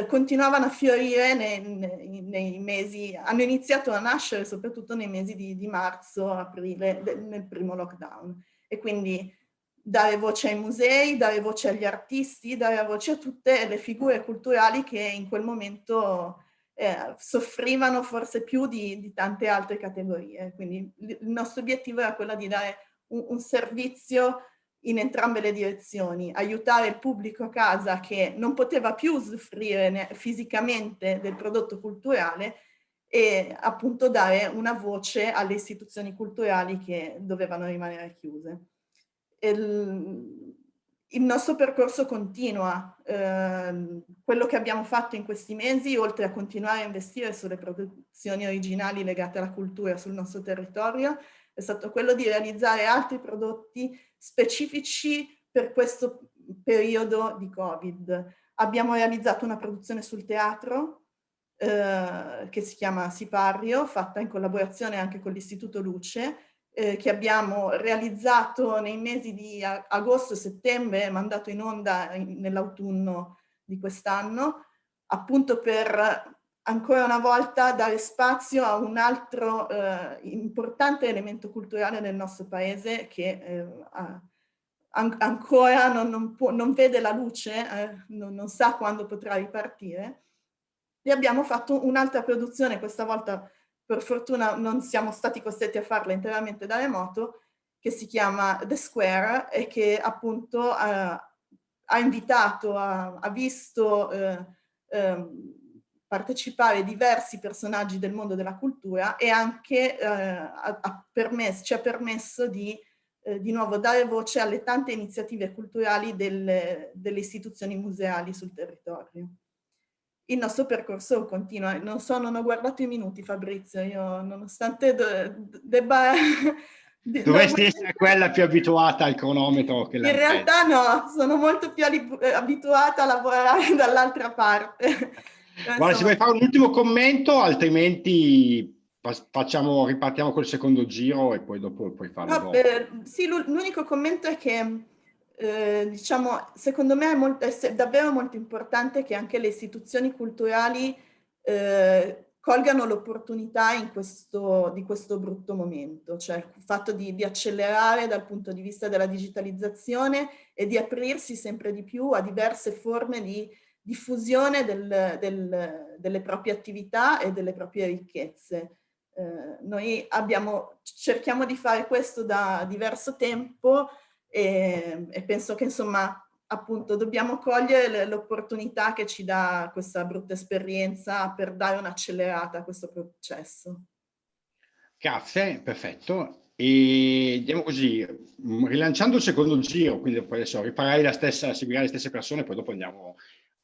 continuavano a fiorire nei mesi, hanno iniziato a nascere soprattutto nei mesi di marzo, aprile, nel primo lockdown. E quindi dare voce ai musei, dare voce agli artisti, dare voce a tutte le figure culturali che in quel momento soffrivano forse più di tante altre categorie. Quindi il nostro obiettivo era quello di dare un servizio in entrambe le direzioni, aiutare il pubblico a casa che non poteva più usufruire fisicamente del prodotto culturale e appunto dare una voce alle istituzioni culturali che dovevano rimanere chiuse. Il nostro percorso continua. Quello che abbiamo fatto in questi mesi, oltre a continuare a investire sulle produzioni originali legate alla cultura sul nostro territorio, è stato quello di realizzare altri prodotti specifici per questo periodo di Covid. Abbiamo realizzato una produzione sul teatro che si chiama Sipario, fatta in collaborazione anche con l'Istituto Luce, che abbiamo realizzato nei mesi di agosto e settembre, mandato in onda nell'autunno di quest'anno, appunto per ancora una volta dare spazio a un altro importante elemento culturale del nostro paese che ancora non vede la luce, non sa quando potrà ripartire. E abbiamo fatto un'altra produzione, questa volta per fortuna non siamo stati costretti a farla interamente da remoto, che si chiama The Square e che appunto ha invitato, ha visto partecipare diversi personaggi del mondo della cultura e anche ci ha permesso di nuovo dare voce alle tante iniziative culturali delle istituzioni museali sul territorio. Il nostro percorso continua. Non ho guardato i minuti, Fabrizio, io nonostante debba... Dovresti essere quella più abituata al cronometro che la... In realtà no, sono molto più abituata a lavorare dall'altra parte. Guarda, se vuoi fare un ultimo commento, altrimenti ripartiamo col secondo giro e poi dopo puoi farlo. No, sì, l'unico commento è che diciamo, secondo me è davvero molto importante che anche le istituzioni culturali colgano l'opportunità di questo brutto momento, cioè il fatto di accelerare dal punto di vista della digitalizzazione e di aprirsi sempre di più a diverse forme di diffusione delle proprie attività e delle proprie ricchezze. Noi cerchiamo di fare questo da diverso tempo e penso che insomma appunto dobbiamo cogliere l'opportunità che ci dà questa brutta esperienza per dare un'accelerata a questo processo. Ok, Grazie, perfetto. E andiamo così, rilanciando il secondo giro, quindi poi adesso riparai la stessa, seguirai le stesse persone, poi dopo andiamo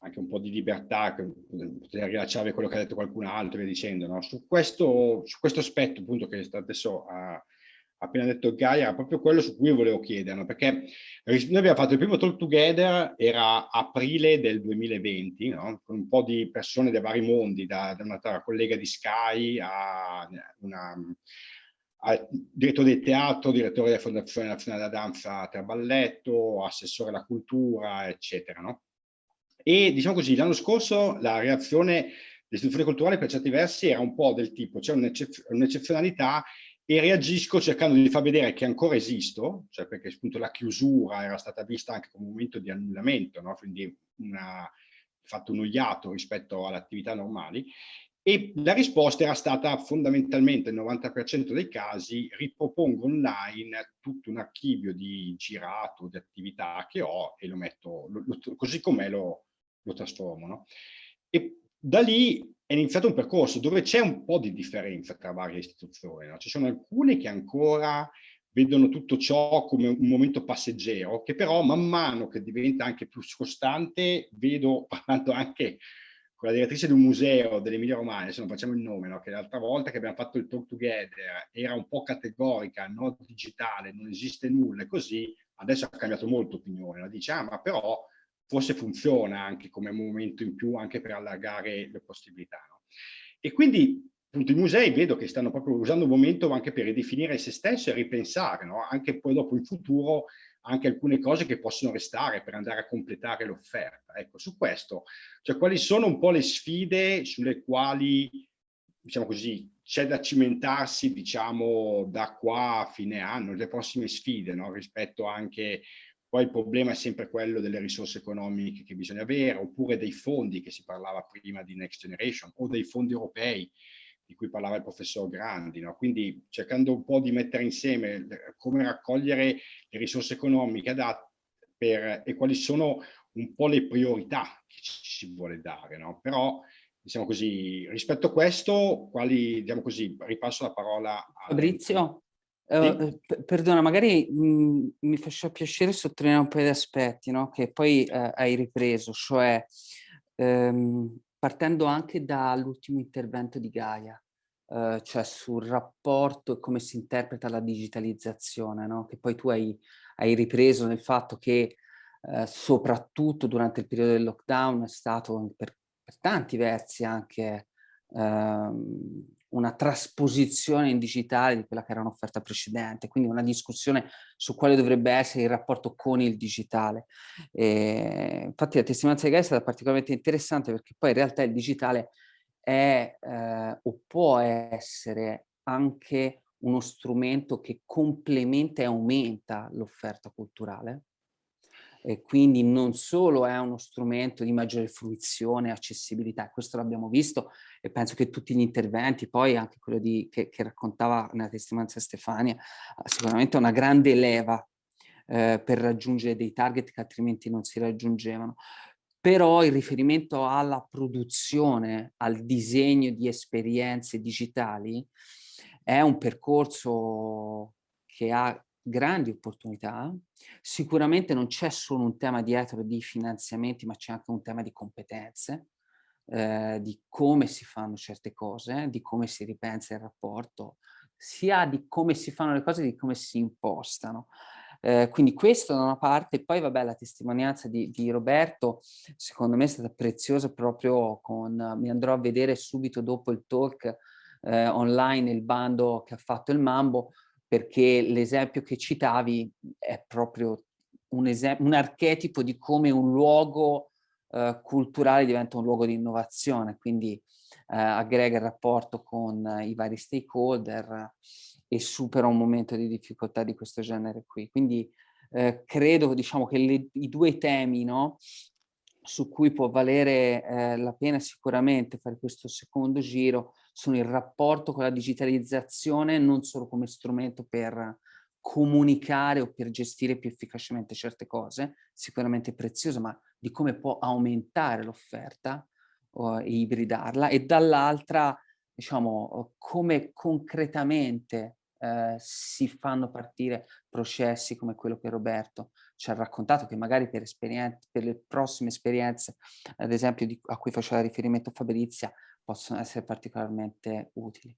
anche un po' di libertà, poter rilasciare quello che ha detto qualcun altro e via dicendo, no? Su questo aspetto appunto che adesso ha appena detto Gaia, era proprio quello su cui volevo chiedere, no? Perché noi abbiamo fatto il primo Talk Together, era aprile del 2020, no? Con un po' di persone dai vari mondi, da una collega di Sky a direttore del teatro, direttore della Fondazione Nazionale della Danza Teatro Balletto, assessore alla cultura, eccetera, no? E diciamo così, l'anno scorso la reazione delle istituzioni culturali per certi versi era un po' del tipo, c'è un'eccezionalità e reagisco cercando di far vedere che ancora esisto, cioè perché appunto la chiusura era stata vista anche come un momento di annullamento, no? Quindi fatto un iato rispetto alle attività normali, e la risposta era stata fondamentalmente nel 90% dei casi: ripropongo online tutto un archivio di girato, di attività che ho e lo metto così com'è, lo trasformo, no? E da lì è iniziato un percorso dove c'è un po' di differenza tra varie istituzioni, no? Ci sono alcune che ancora vedono tutto ciò come un momento passeggero, che però man mano che diventa anche più costante, vedo, parlando anche con la direttrice di un museo dell'Emilia Romagna, se non facciamo il nome, no? Che l'altra volta che abbiamo fatto il Talk Together era un po' categorica, no, digitale, non esiste nulla e così, adesso ha cambiato molto opinione, no? Dice, ma però forse funziona anche come momento in più, anche per allargare le possibilità, no? E quindi appunto i musei vedo che stanno proprio usando un momento anche per ridefinire se stesso e ripensare, no? Anche poi dopo in futuro anche alcune cose che possono restare per andare a completare l'offerta. Ecco, su questo, cioè quali sono un po' le sfide sulle quali, diciamo così, c'è da cimentarsi, diciamo, da qua a fine anno, le prossime sfide, no? Rispetto anche, poi il problema è sempre quello delle risorse economiche che bisogna avere, oppure dei fondi, che si parlava prima di Next Generation, o dei fondi europei di cui parlava il professor Grandi, no? Quindi cercando un po' di mettere insieme come raccogliere le risorse economiche adatte e quali sono un po' le priorità che ci si vuole dare, no? Però, diciamo così, rispetto a questo, quali, diciamo così, ripasso la parola a Fabrizio, sì? perdona, magari mi faceva piacere sottolineare un paio di aspetti, no? Che poi hai ripreso, cioè partendo anche dall'ultimo intervento di Gaia, cioè sul rapporto e come si interpreta la digitalizzazione, no? Che poi tu hai ripreso nel fatto che soprattutto durante il periodo del lockdown è stato per tanti versi anche una trasposizione in digitale di quella che era un'offerta precedente, quindi una discussione su quale dovrebbe essere il rapporto con il digitale. Infatti la testimonianza di Gaia è stata particolarmente interessante, perché poi in realtà il digitale è o può essere anche uno strumento che complementa e aumenta l'offerta culturale, e quindi non solo è uno strumento di maggiore fruizione e accessibilità, questo l'abbiamo visto, e penso che tutti gli interventi, poi anche quello che raccontava nella testimonianza Stefania, sicuramente è una grande leva per raggiungere dei target che altrimenti non si raggiungevano. Però il riferimento alla produzione, al disegno di esperienze digitali è un percorso che ha grandi opportunità. Sicuramente non c'è solo un tema dietro di finanziamenti, ma c'è anche un tema di competenze, di come si fanno certe cose, di come si ripensa il rapporto, sia di come si fanno le cose, di come si impostano. Quindi questo da una parte, e poi vabbè la testimonianza di Roberto secondo me è stata preziosa, proprio mi andrò a vedere subito dopo il talk online il bando che ha fatto il Mambo, perché l'esempio che citavi è proprio un archetipo di come un luogo culturale diventa un luogo di innovazione, quindi aggrega il rapporto con i vari stakeholder e supera un momento di difficoltà di questo genere qui. Quindi credo, diciamo, che i due temi, no, su cui può valere la pena sicuramente fare questo secondo giro sono il rapporto con la digitalizzazione, non solo come strumento per comunicare o per gestire più efficacemente certe cose, sicuramente prezioso, ma di come può aumentare l'offerta e ibridarla, e dall'altra diciamo, come concretamente si fanno partire processi come quello che Roberto ci ha raccontato, che magari per le prossime esperienze, ad esempio a cui faceva riferimento Fabrizia, possono essere particolarmente utili.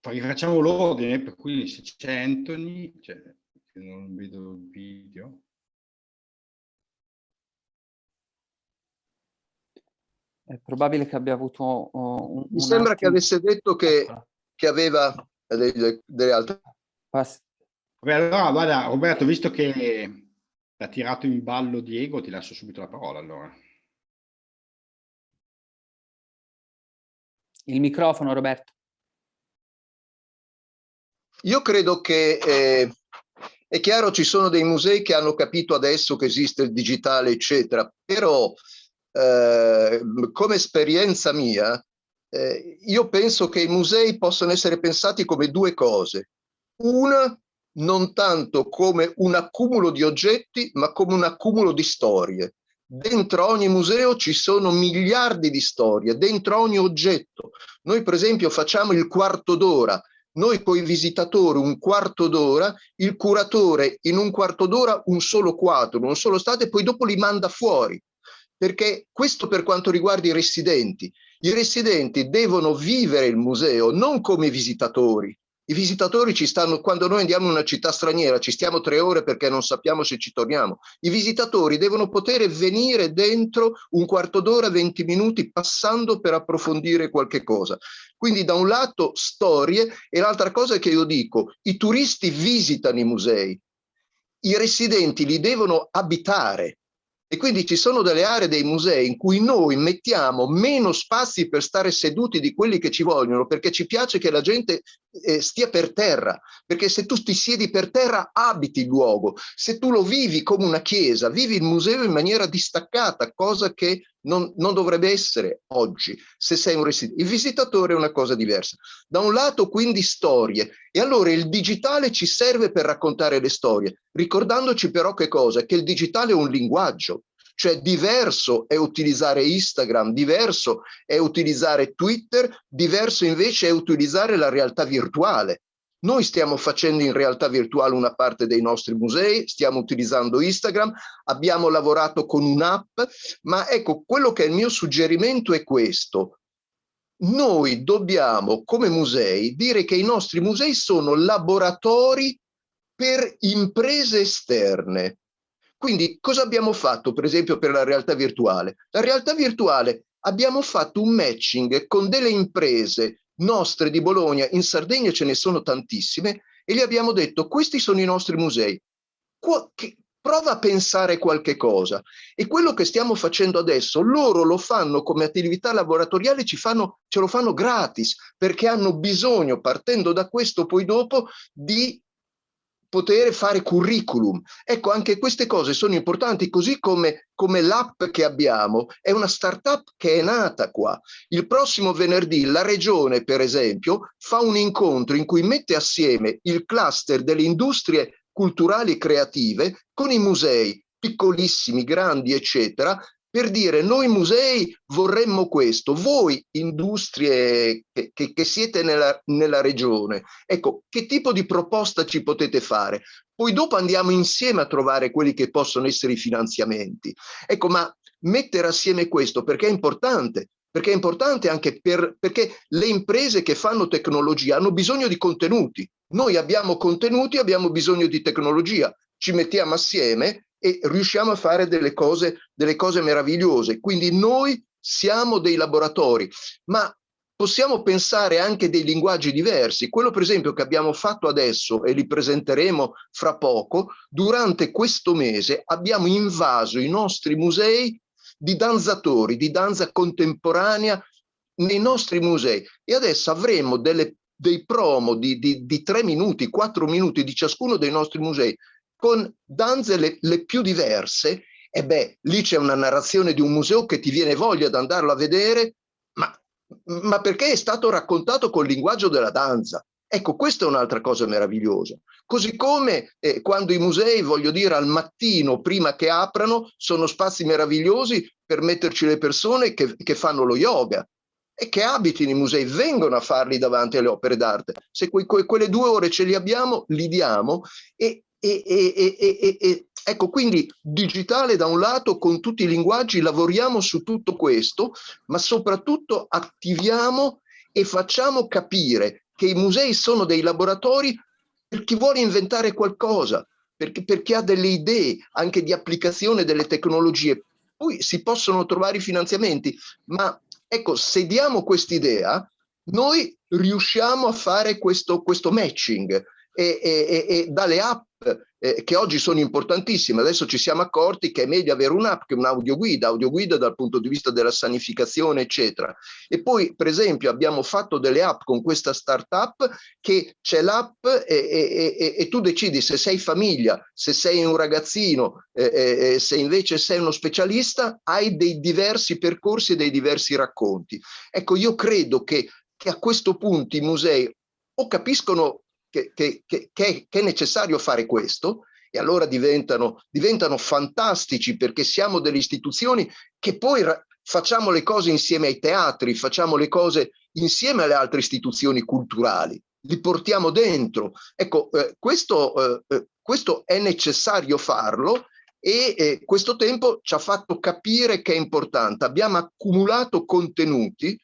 Rifacciamo l'ordine, per cui se c'è Anthony, che non vedo il video. È probabile che abbia avuto Mi sembra che avesse detto che aveva delle altre. Vabbè, allora, guarda, Roberto, visto che l'ha tirato in ballo Diego, ti lascio subito la parola, allora. Il microfono, Roberto. Io credo che è chiaro, ci sono dei musei che hanno capito adesso che esiste il digitale, eccetera, però come esperienza mia, io penso che i musei possano essere pensati come due cose. Una, non tanto come un accumulo di oggetti, ma come un accumulo di storie. Dentro ogni museo ci sono miliardi di storie, dentro ogni oggetto. Noi per esempio facciamo il quarto d'ora. Noi con i visitatori un quarto d'ora, il curatore in un quarto d'ora un solo quadro, un solo stato, e poi dopo li manda fuori. Perché questo per quanto riguarda i residenti. I residenti devono vivere il museo non come visitatori. I visitatori ci stanno, quando noi andiamo in una città straniera, ci stiamo 3 ore perché non sappiamo se ci torniamo. I visitatori devono poter venire dentro un quarto d'ora, 20 minuti, passando per approfondire qualche cosa. Quindi da un lato storie, e l'altra cosa che io dico, i turisti visitano i musei, i residenti li devono abitare. E quindi ci sono delle aree dei musei in cui noi mettiamo meno spazi per stare seduti di quelli che ci vogliono, perché ci piace che la gente stia per terra, perché se tu ti siedi per terra abiti il luogo, se tu lo vivi come una chiesa, vivi il museo in maniera distaccata, cosa che non dovrebbe essere oggi, se sei un residente. Il visitatore è una cosa diversa. Da un lato quindi storie, e allora il digitale ci serve per raccontare le storie, ricordandoci però che cosa? Che il digitale è un linguaggio, cioè diverso è utilizzare Instagram, diverso è utilizzare Twitter, diverso invece è utilizzare la realtà virtuale. Noi stiamo facendo in realtà virtuale una parte dei nostri musei, stiamo utilizzando Instagram, abbiamo lavorato con un'app, ma ecco, quello che è il mio suggerimento è questo. Noi dobbiamo, come musei, dire che i nostri musei sono laboratori per imprese esterne. Quindi cosa abbiamo fatto, per esempio, per la realtà virtuale? La realtà virtuale abbiamo fatto un matching con delle imprese nostre di Bologna, in Sardegna ce ne sono tantissime, e gli abbiamo detto: questi sono i nostri musei. Prova a pensare qualche cosa. E quello che stiamo facendo adesso, loro lo fanno come attività laboratoriale, ce lo fanno gratis, perché hanno bisogno, partendo da questo poi dopo, di poter fare curriculum. Ecco, anche queste cose sono importanti, così come l'app che abbiamo è una startup che è nata qua. Il prossimo venerdì la Regione, per esempio, fa un incontro in cui mette assieme il cluster delle industrie culturali e creative con i musei, piccolissimi, grandi, eccetera, per dire: noi musei vorremmo questo, voi industrie che siete nella regione, ecco, che tipo di proposta ci potete fare? Poi dopo andiamo insieme a trovare quelli che possono essere i finanziamenti. Ecco, ma mettere assieme questo perché è importante? Perché è importante anche perché le imprese che fanno tecnologia hanno bisogno di contenuti. Noi abbiamo contenuti, abbiamo bisogno di tecnologia. Ci mettiamo assieme e riusciamo a fare delle cose meravigliose. Quindi noi siamo dei laboratori, ma possiamo pensare anche dei linguaggi diversi. Quello per esempio che abbiamo fatto adesso, e li presenteremo fra poco, durante questo mese abbiamo invaso i nostri musei di danzatori, di danza contemporanea nei nostri musei, e adesso avremo dei promo di 3 minuti, 4 minuti di ciascuno dei nostri musei, con danze le più diverse. E beh, lì c'è una narrazione di un museo che ti viene voglia di andarlo a vedere, ma perché è stato raccontato col linguaggio della danza. Ecco, questa è un'altra cosa meravigliosa. Così come quando i musei, voglio dire, al mattino, prima che aprano, sono spazi meravigliosi per metterci le persone che fanno lo yoga. e che abitino i musei, vengono a farli davanti alle opere d'arte. Se quelle 2 ore ce li abbiamo, li diamo ecco, quindi digitale da un lato, con tutti i linguaggi, lavoriamo su tutto questo, ma soprattutto attiviamo e facciamo capire che i musei sono dei laboratori per chi vuole inventare qualcosa, per chi ha delle idee anche di applicazione delle tecnologie. Poi si possono trovare i finanziamenti, ma ecco, se diamo quest'idea, noi riusciamo a fare questo matching e dalle app che oggi sono importantissime. Adesso ci siamo accorti che è meglio avere un'app che audioguida dal punto di vista della sanificazione, eccetera. E poi, per esempio, abbiamo fatto delle app con questa startup che c'è l'app e tu decidi se sei famiglia, se sei un ragazzino, se invece sei uno specialista, hai dei diversi percorsi e dei diversi racconti. Ecco, io credo che a questo punto i musei o capiscono che è necessario fare questo, e allora diventano fantastici, perché siamo delle istituzioni che poi facciamo le cose insieme ai teatri, facciamo le cose insieme alle altre istituzioni culturali, li portiamo dentro. Ecco, questo è necessario farlo, e questo tempo ci ha fatto capire che è importante. Abbiamo accumulato contenuti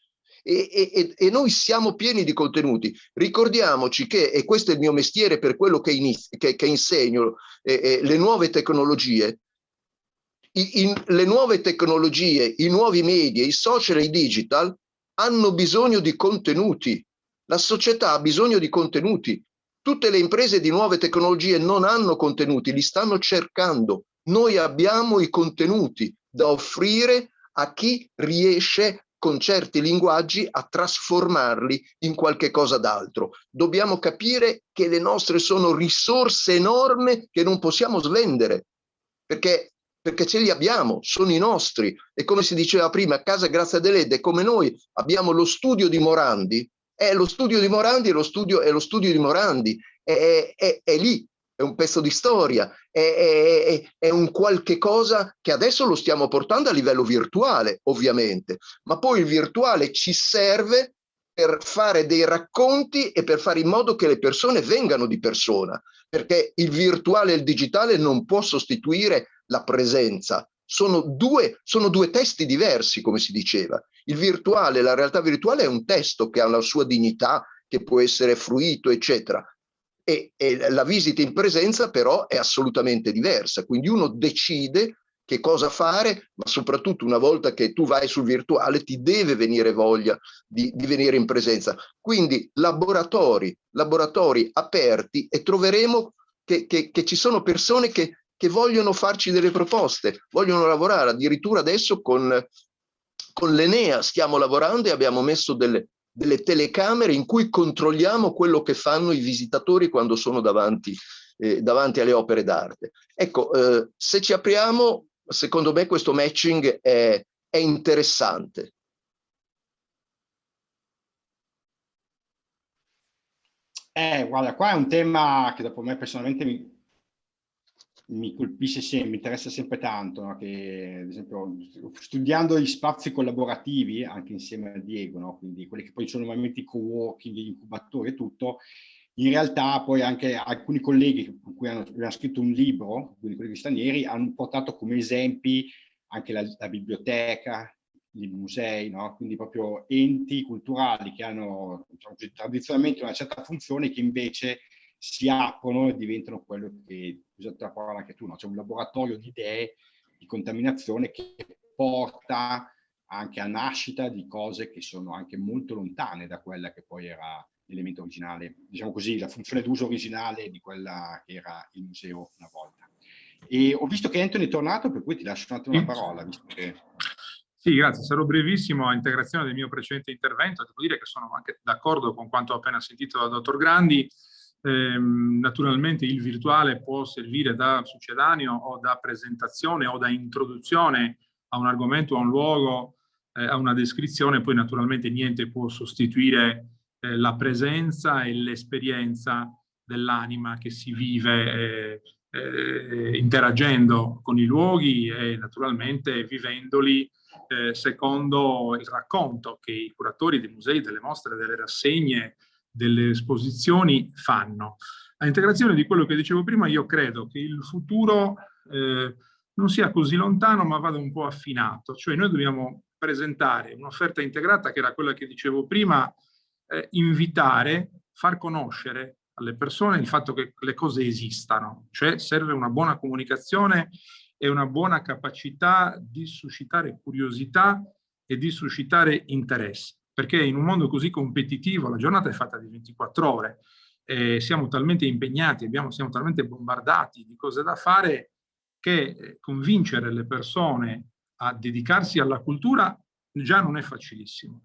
e noi siamo pieni di contenuti. Ricordiamoci che, e questo è il mio mestiere per quello che insegno, le nuove tecnologie, le nuove tecnologie, i nuovi media, i social e i digital hanno bisogno di contenuti. La società ha bisogno di contenuti. Tutte le imprese di nuove tecnologie non hanno contenuti, li stanno cercando. Noi abbiamo i contenuti da offrire a chi riesce con certi linguaggi a trasformarli in qualche cosa d'altro. Dobbiamo capire che le nostre sono risorse enormi che non possiamo svendere, perché ce li abbiamo, sono i nostri. E come si diceva prima, Casa Grazia Deledda, come noi abbiamo lo studio di Morandi, lo studio di Morandi è lo studio di Morandi, è lì. È un pezzo di storia, è un qualche cosa che adesso lo stiamo portando a livello virtuale, ovviamente, ma poi il virtuale ci serve per fare dei racconti e per fare in modo che le persone vengano di persona, perché il virtuale e il digitale non può sostituire la presenza. Sono due testi diversi, come si diceva. Il virtuale, la realtà virtuale è un testo che ha la sua dignità, che può essere fruito, eccetera. E la visita in presenza però è assolutamente diversa, quindi uno decide che cosa fare, ma soprattutto una volta che tu vai sul virtuale ti deve venire voglia di venire in presenza. Quindi laboratori aperti, e troveremo che ci sono persone che vogliono farci delle proposte, vogliono lavorare. Addirittura adesso con l'Enea stiamo lavorando e abbiamo messo delle telecamere in cui controlliamo quello che fanno i visitatori quando sono davanti alle opere d'arte. Ecco, se ci apriamo, secondo me questo matching è interessante. Guarda, qua è un tema che dopo me personalmente mi colpisce sempre, mi interessa sempre tanto, no? Che ad esempio studiando gli spazi collaborativi anche insieme a Diego, no? Quindi quelli che poi sono normalmente i co-working, gli incubatori e tutto, in realtà poi anche alcuni colleghi con cui abbiamo scritto un libro, quindi quelli stranieri, hanno portato come esempi anche la biblioteca, i musei, no? Quindi proprio enti culturali che hanno, diciamo così, tradizionalmente una certa funzione, che invece si aprono e diventano quello che usato la parola anche tu, no? C'è un laboratorio di idee, di contaminazione, che porta anche a nascita di cose che sono anche molto lontane da quella che poi era l'elemento originale, diciamo così, la funzione d'uso originale di quella che era il museo una volta. E ho visto che Anthony è tornato, per cui ti lascio un attimo la parola, visto che... Sì, grazie. Sarò brevissimo a integrazione del mio precedente intervento. Devo dire che sono anche d'accordo con quanto ho appena sentito dal dottor Grandi. Naturalmente il virtuale può servire da succedaneo o da presentazione o da introduzione a un argomento, a un luogo, a una descrizione. Poi naturalmente niente può sostituire la presenza e l'esperienza dell'anima che si vive interagendo con i luoghi e naturalmente vivendoli secondo il racconto che i curatori dei musei, delle mostre, delle rassegne, delle esposizioni fanno. A integrazione di quello che dicevo prima, io credo che il futuro non sia così lontano, ma vada un po' affinato. Cioè noi dobbiamo presentare un'offerta integrata, che era quella che dicevo prima, invitare, far conoscere alle persone il fatto che le cose esistano. Cioè serve una buona comunicazione e una buona capacità di suscitare curiosità e di suscitare interesse. Perché in un mondo così competitivo la giornata è fatta di 24 ore, siamo talmente impegnati, siamo talmente bombardati di cose da fare, che convincere le persone a dedicarsi alla cultura già non è facilissimo.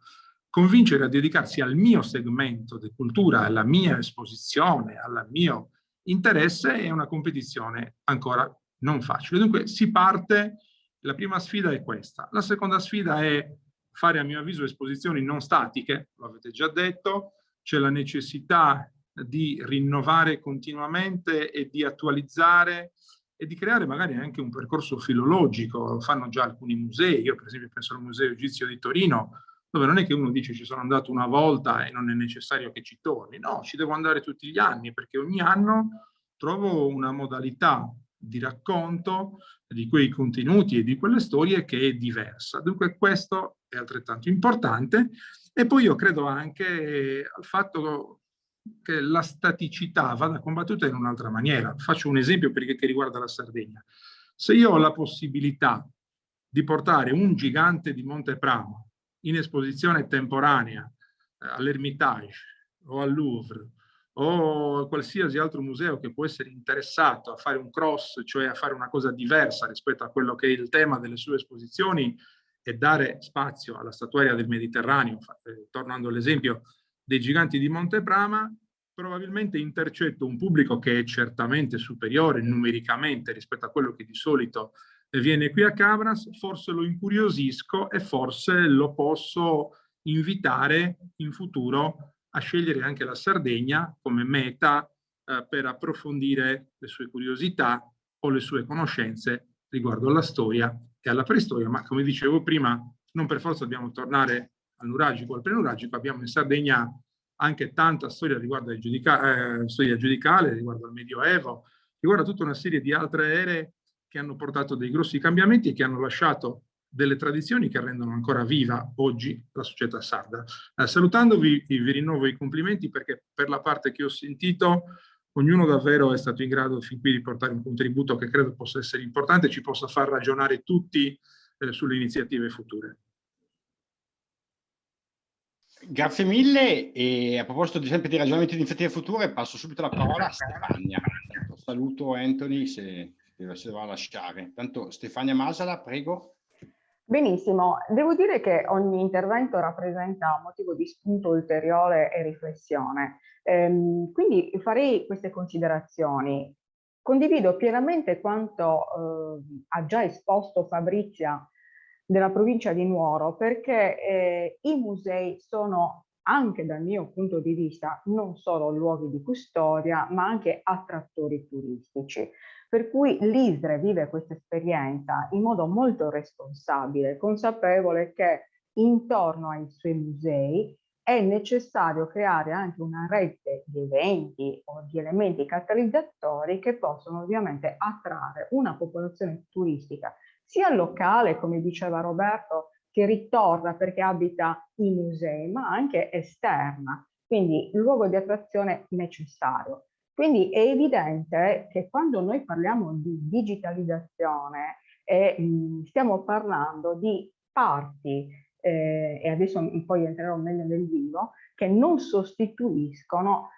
Convincere a dedicarsi al mio segmento di cultura, alla mia esposizione, al mio interesse è una competizione ancora non facile. Dunque si parte, la prima sfida è questa. La seconda sfida è fare, a mio avviso, esposizioni non statiche, lo avete già detto, c'è la necessità di rinnovare continuamente e di attualizzare e di creare magari anche un percorso filologico. Lo fanno già alcuni musei. Io per esempio penso al Museo Egizio di Torino, dove non è che uno dice ci sono andato una volta e non è necessario che ci torni. No, ci devo andare tutti gli anni, perché ogni anno trovo una modalità di racconto di quei contenuti e di quelle storie che è diversa. Dunque questo è altrettanto importante. E poi io credo anche al fatto che la staticità vada combattuta in un'altra maniera. Faccio un esempio che riguarda la Sardegna. Se io ho la possibilità di portare un gigante di Montepramo in esposizione temporanea all'Ermitage o al Louvre o qualsiasi altro museo che può essere interessato a fare un cross, cioè a fare una cosa diversa rispetto a quello che è il tema delle sue esposizioni, e dare spazio alla statuaria del Mediterraneo, tornando all'esempio dei giganti di Monteprama, probabilmente intercetto un pubblico che è certamente superiore numericamente rispetto a quello che di solito viene qui a Cabras, forse lo incuriosisco e forse lo posso invitare in futuro a scegliere anche la Sardegna come meta per approfondire le sue curiosità o le sue conoscenze riguardo alla storia e alla preistoria, ma come dicevo prima, non per forza dobbiamo tornare al nuragico o al prenuragico. Abbiamo in Sardegna anche tanta storia riguardo storia giudicale, riguardo al Medioevo, riguardo a tutta una serie di altre ere che hanno portato dei grossi cambiamenti e che hanno lasciato delle tradizioni che rendono ancora viva oggi la società sarda. Salutandovi, vi rinnovo i complimenti, perché per la parte che ho sentito ognuno davvero è stato in grado fin qui di portare un contributo che credo possa essere importante e ci possa far ragionare tutti sulle iniziative future. Grazie mille, e a proposito di sempre di ragionamenti di iniziative future, passo subito la parola a Stefania. Saluto Anthony se va a lasciare. Tanto Stefania Masala, prego. Benissimo, devo dire che ogni intervento rappresenta un motivo di spunto ulteriore e riflessione. Quindi farei queste considerazioni. Condivido pienamente quanto ha già esposto Fabrizia della provincia di Nuoro, perché i musei sono, anche dal mio punto di vista, non solo luoghi di custodia, ma anche attrattori turistici. Per cui l'ISRE vive questa esperienza in modo molto responsabile, consapevole che intorno ai suoi musei è necessario creare anche una rete di eventi o di elementi catalizzatori che possono ovviamente attrarre una popolazione turistica sia locale, come diceva Roberto, che ritorna perché abita i musei, ma anche esterna, quindi luogo di attrazione necessario. Quindi è evidente che quando noi parliamo di digitalizzazione stiamo parlando di parti, e adesso poi entrerò meglio nel vivo, che non sostituiscono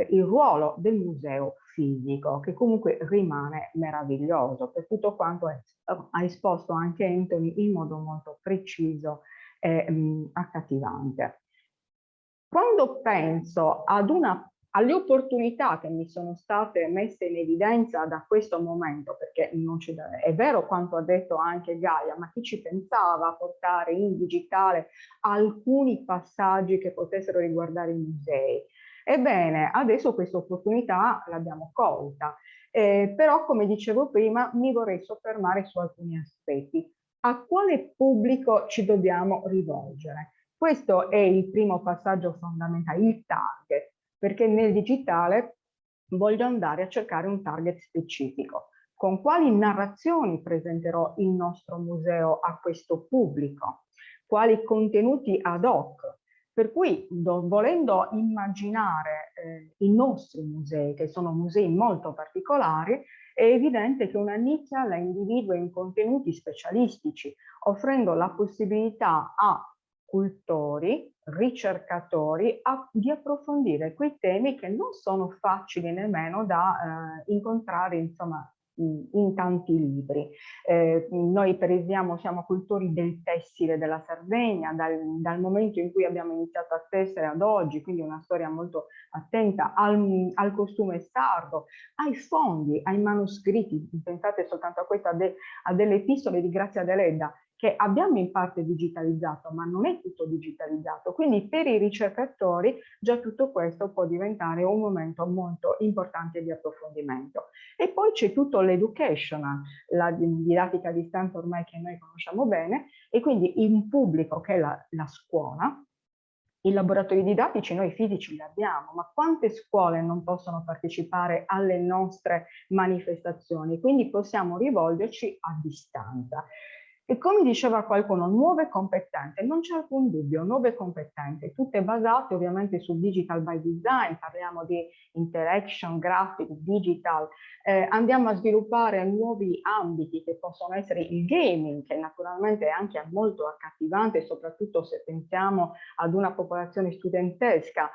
il ruolo del museo fisico, che comunque rimane meraviglioso per tutto quanto ha esposto anche Anthony in modo molto preciso e accattivante. Quando penso alle opportunità che mi sono state messe in evidenza da questo momento, perché è vero quanto ha detto anche Gaia, ma chi ci pensava a portare in digitale alcuni passaggi che potessero riguardare i musei? Ebbene, adesso questa opportunità l'abbiamo colta, però come dicevo prima mi vorrei soffermare su alcuni aspetti. A quale pubblico ci dobbiamo rivolgere? Questo è il primo passaggio fondamentale, il target, perché nel digitale voglio andare a cercare un target specifico. Con quali narrazioni presenterò il nostro museo a questo pubblico? Quali contenuti ad hoc? Per cui, volendo immaginare i nostri musei, che sono musei molto particolari, è evidente che una nicchia la individua in contenuti specialistici, offrendo la possibilità a cultori, ricercatori, di approfondire quei temi che non sono facili nemmeno da incontrare, insomma, in tanti libri. Noi per esempio siamo cultori del tessile della Sardegna, dal momento in cui abbiamo iniziato a tessere ad oggi, quindi una storia molto attenta al costume sardo, ai fondi, ai manoscritti. Pensate soltanto a questa, a delle epistole di Grazia Deledda, che abbiamo in parte digitalizzato, ma non è tutto digitalizzato. Quindi per i ricercatori già tutto questo può diventare un momento molto importante di approfondimento. E poi c'è tutto l'educational, la didattica a distanza ormai che noi conosciamo bene, e quindi un pubblico che è la scuola. I laboratori didattici noi fisici li abbiamo, ma quante scuole non possono partecipare alle nostre manifestazioni? Quindi possiamo rivolgerci a distanza. E come diceva qualcuno, nuove competenze, non c'è alcun dubbio, nuove competenze, tutte basate ovviamente sul digital by design, parliamo di interaction, graphic, digital, andiamo a sviluppare nuovi ambiti che possono essere il gaming, che naturalmente è anche molto accattivante, soprattutto se pensiamo ad una popolazione studentesca,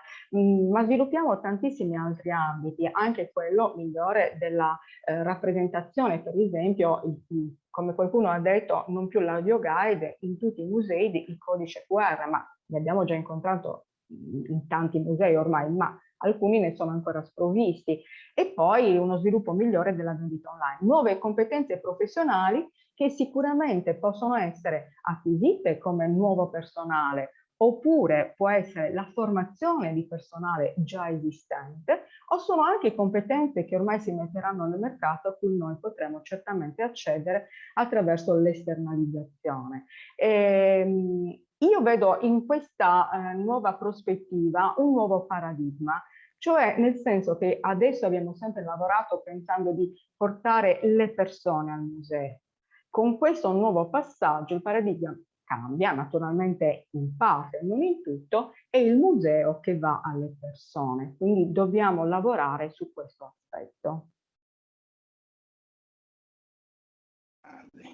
ma sviluppiamo tantissimi altri ambiti, anche quello migliore della rappresentazione, per esempio, come qualcuno ha detto, non più l'audio guide, in tutti i musei il codice QR, ma ne abbiamo già incontrato in tanti musei ormai, ma alcuni ne sono ancora sprovvisti. E poi uno sviluppo migliore della vendita online. Nuove competenze professionali che sicuramente possono essere acquisite come nuovo personale, oppure può essere la formazione di personale già esistente, o sono anche competenze che ormai si metteranno nel mercato a cui noi potremo certamente accedere attraverso l'esternalizzazione. Io vedo in questa nuova prospettiva un nuovo paradigma, cioè nel senso che adesso abbiamo sempre lavorato pensando di portare le persone al museo. Con questo nuovo passaggio il paradigma cambia, naturalmente in parte, non in tutto, è il museo che va alle persone, quindi dobbiamo lavorare su questo aspetto.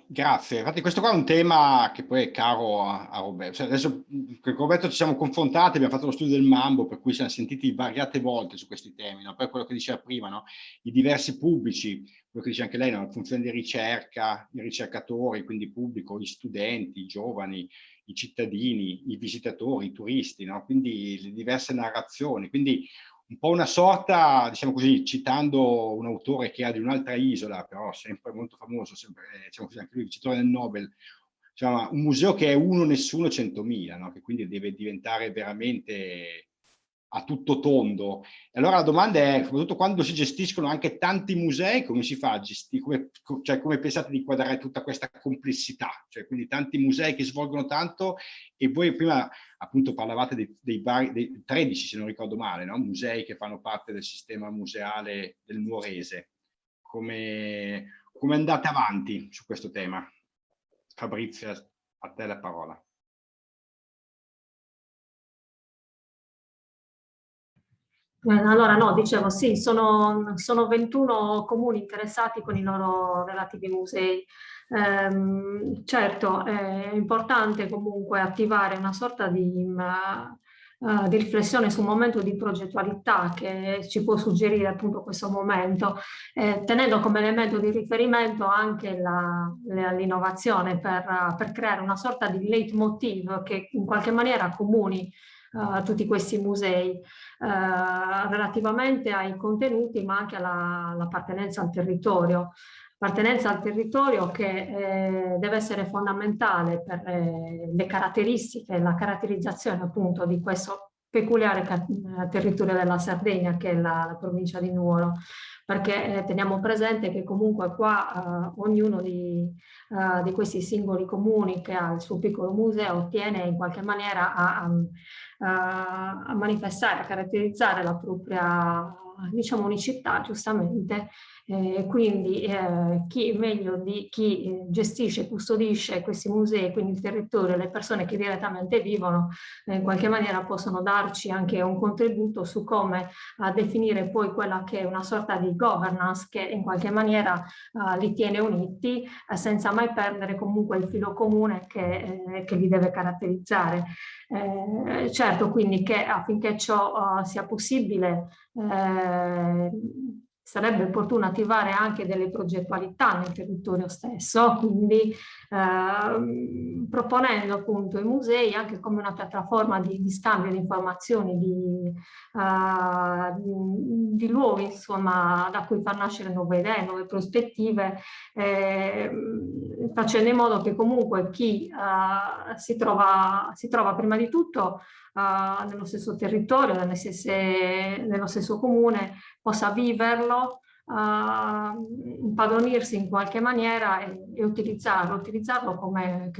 Grazie, infatti questo qua è un tema che poi è caro a Roberto. Cioè adesso con Roberto ci siamo confrontati, abbiamo fatto lo studio del Mambo, per cui siamo sentiti variate volte su questi temi, no? Poi quello che diceva prima, no? I diversi pubblici, quello che dice anche lei, no? La funzione di ricerca, i ricercatori, quindi il pubblico, gli studenti, i giovani, i cittadini, i visitatori, i turisti, no? Quindi le diverse narrazioni, quindi un po' una sorta, diciamo così, citando un autore che ha di un'altra isola, però sempre molto famoso, sempre, diciamo così, anche lui vincitore del Nobel, diciamo, un museo che è uno, nessuno, 100.000, no? Che quindi deve diventare veramente a tutto tondo. E allora la domanda è, soprattutto quando si gestiscono anche tanti musei, come si fa a gestire, come pensate di inquadrare tutta questa complessità? Cioè, quindi tanti musei che svolgono tanto, e voi prima appunto parlavate dei 13, se non ricordo male, no? Musei che fanno parte del sistema museale del Nuorese. Come andate avanti su questo tema? Fabrizia, a te la parola. Allora no, dicevo sì, sono 21 comuni interessati con i loro relativi musei. Certo, è importante comunque attivare una sorta di riflessione su un momento di progettualità che ci può suggerire appunto questo momento, tenendo come elemento di riferimento anche l'innovazione per creare una sorta di leitmotiv che in qualche maniera comuni tutti questi musei relativamente ai contenuti ma anche all'appartenenza al territorio. Appartenenza al territorio che deve essere fondamentale per le caratteristiche, la caratterizzazione appunto di questo peculiare territorio della Sardegna, che è la provincia di Nuoro, perché teniamo presente che comunque qua ognuno di questi singoli comuni che ha il suo piccolo museo tiene in qualche maniera a manifestare, a caratterizzare la propria, diciamo, unicità, giustamente. Quindi chi meglio di chi gestisce e custodisce questi musei, quindi il territorio, le persone che direttamente vivono, in qualche maniera possono darci anche un contributo su come definire poi quella che è una sorta di governance che in qualche maniera li tiene uniti senza mai perdere comunque il filo comune che li deve caratterizzare. Certo, quindi che affinché ciò sia possibile sarebbe opportuno attivare anche delle progettualità nel territorio stesso, quindi proponendo appunto i musei anche come una piattaforma di scambio di informazioni, di luoghi insomma da cui far nascere nuove idee, nuove prospettive, facendo in modo che comunque chi si trova prima di tutto nello stesso territorio, nello stesso comune, possa viverlo, impadronirsi in qualche maniera e utilizzarlo come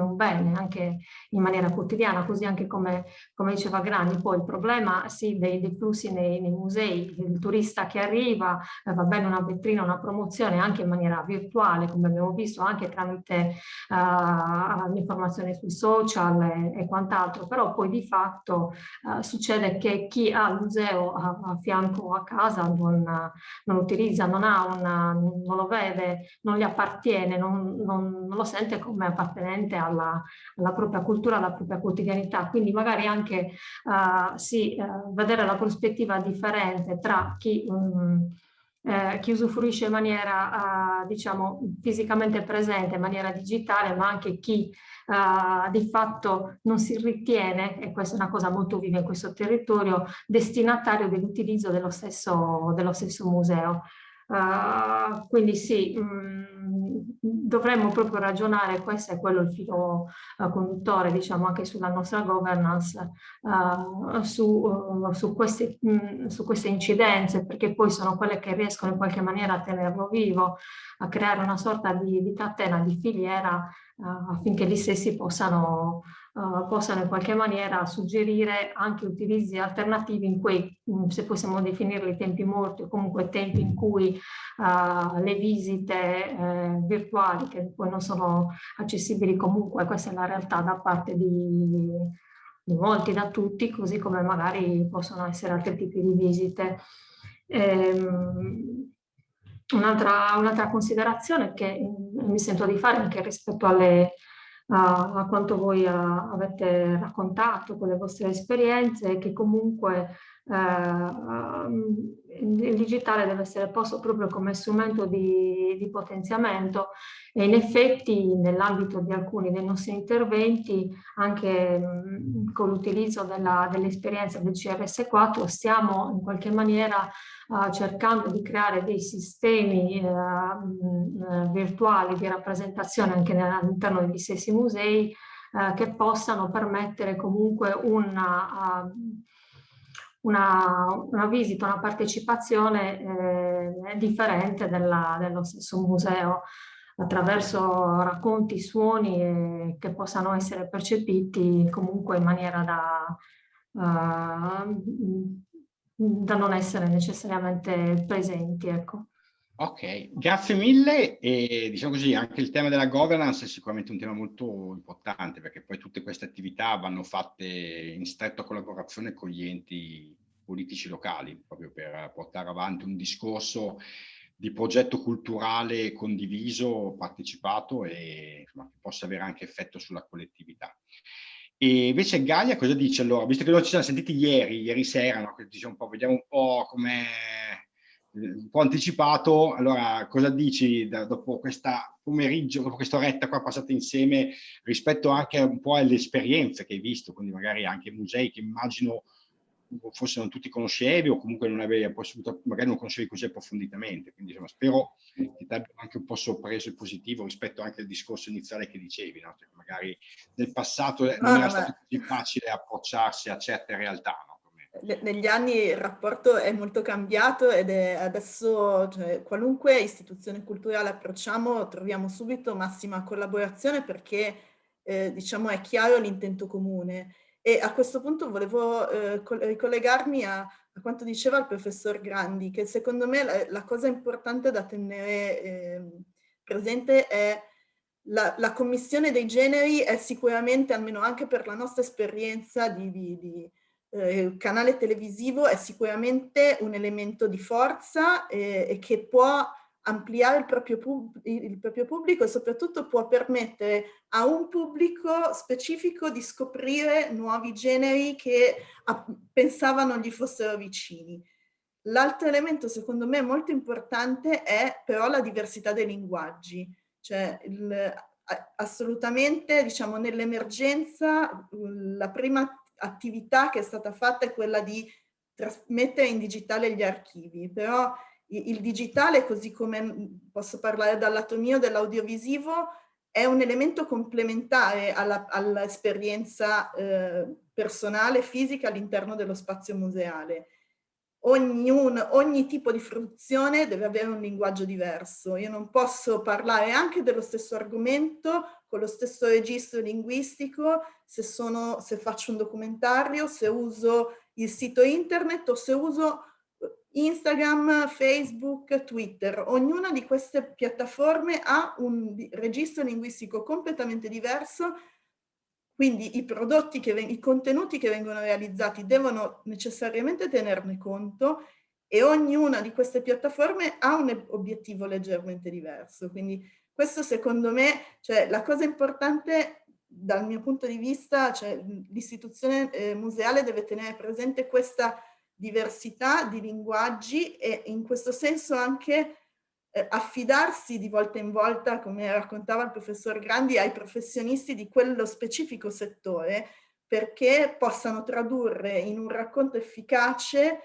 un bene, anche in maniera quotidiana, così anche come diceva Grandi. Poi il problema sì dei flussi nei musei, il turista che arriva, va bene una vetrina, una promozione anche in maniera virtuale, come abbiamo visto, anche tramite l'informazione sui social e quant'altro, però poi di fatto succede che chi ha il museo a fianco a casa non utilizza, non lo vede, non gli appartiene, non lo sente come appartenente alla propria cultura, alla propria quotidianità. Quindi magari anche vedere la prospettiva differente tra chi usufruisce in maniera diciamo fisicamente presente, in maniera digitale, ma anche chi di fatto non si ritiene, e questa è una cosa molto viva in questo territorio, destinatario dell'utilizzo dello stesso museo. Quindi sì, dovremmo proprio ragionare, questo è quello il filo conduttore, diciamo, anche sulla nostra governance, su queste incidenze, perché poi sono quelle che riescono in qualche maniera a tenerlo vivo, a creare una sorta di catena, di filiera, affinché gli stessi possano in qualche maniera suggerire anche utilizzi alternativi in quei, se possiamo definirli, tempi morti, o comunque tempi in cui le visite virtuali, che poi non sono accessibili comunque, questa è la realtà da parte di molti, da tutti, così come magari possono essere altri tipi di visite. Un'altra considerazione che mi sento di fare anche rispetto a quanto voi avete raccontato con le vostre esperienze è che comunque il digitale deve essere posto proprio come strumento di potenziamento, e in effetti nell'ambito di alcuni dei nostri interventi, anche con l'utilizzo dell'esperienza del CRS4, stiamo in qualche maniera cercando di creare dei sistemi virtuali di rappresentazione anche all'interno degli stessi musei che possano permettere comunque una visita, una partecipazione differente dello stesso museo, attraverso racconti, suoni che possano essere percepiti comunque in maniera da non essere necessariamente presenti, ecco. Ok, grazie mille. E diciamo così, anche il tema della governance è sicuramente un tema molto importante, perché poi tutte queste attività vanno fatte in stretta collaborazione con gli enti politici locali, proprio per portare avanti un discorso di progetto culturale condiviso, partecipato e insomma, che possa avere anche effetto sulla collettività. E invece Gaia cosa dice allora? Visto che noi ci siamo sentiti ieri sera, no? Dice un po', vediamo un po' come un po' anticipato, allora cosa dici dopo questa pomeriggio, dopo questa oretta qua passata insieme, rispetto anche un po' alle esperienze che hai visto, quindi magari anche musei che immagino forse non tutti conoscevi o comunque non avevi magari non conoscevi così approfonditamente. Quindi insomma, spero che ti abbia anche un po' sorpreso il positivo rispetto anche al discorso iniziale che dicevi, no? Cioè, magari nel passato non era stato così facile approcciarsi a certe realtà, no? Negli anni il rapporto è molto cambiato ed è adesso, cioè, qualunque istituzione culturale approcciamo troviamo subito massima collaborazione perché diciamo è chiaro l'intento comune. E a questo punto volevo ricollegarmi a quanto diceva il professor Grandi, che secondo me la cosa importante da tenere presente è la commissione dei generi è sicuramente, almeno anche per la nostra esperienza di canale televisivo, è sicuramente un elemento di forza e che può ampliare il proprio pubblico e soprattutto può permettere a un pubblico specifico di scoprire nuovi generi che pensava non gli fossero vicini. L'altro elemento secondo me molto importante è però la diversità dei linguaggi, cioè assolutamente diciamo nell'emergenza la prima attività che è stata fatta è quella di trasmettere in digitale gli archivi, però il digitale, così come posso parlare dal lato mio dell'audiovisivo, è un elemento complementare all'esperienza personale, fisica all'interno dello spazio museale. Ogni tipo di fruizione deve avere un linguaggio diverso. Io non posso parlare anche dello stesso argomento con lo stesso registro linguistico se faccio un documentario, se uso il sito internet o se uso Instagram, Facebook, Twitter. Ognuna di queste piattaforme ha un registro linguistico completamente diverso. Quindi i contenuti che vengono realizzati devono necessariamente tenerne conto e ognuna di queste piattaforme ha un obiettivo leggermente diverso. Quindi questo secondo me, cioè la cosa importante dal mio punto di vista, cioè l'istituzione museale deve tenere presente questa diversità di linguaggi e in questo senso anche affidarsi di volta in volta, come raccontava il professor Grandi, ai professionisti di quello specifico settore perché possano tradurre in un racconto efficace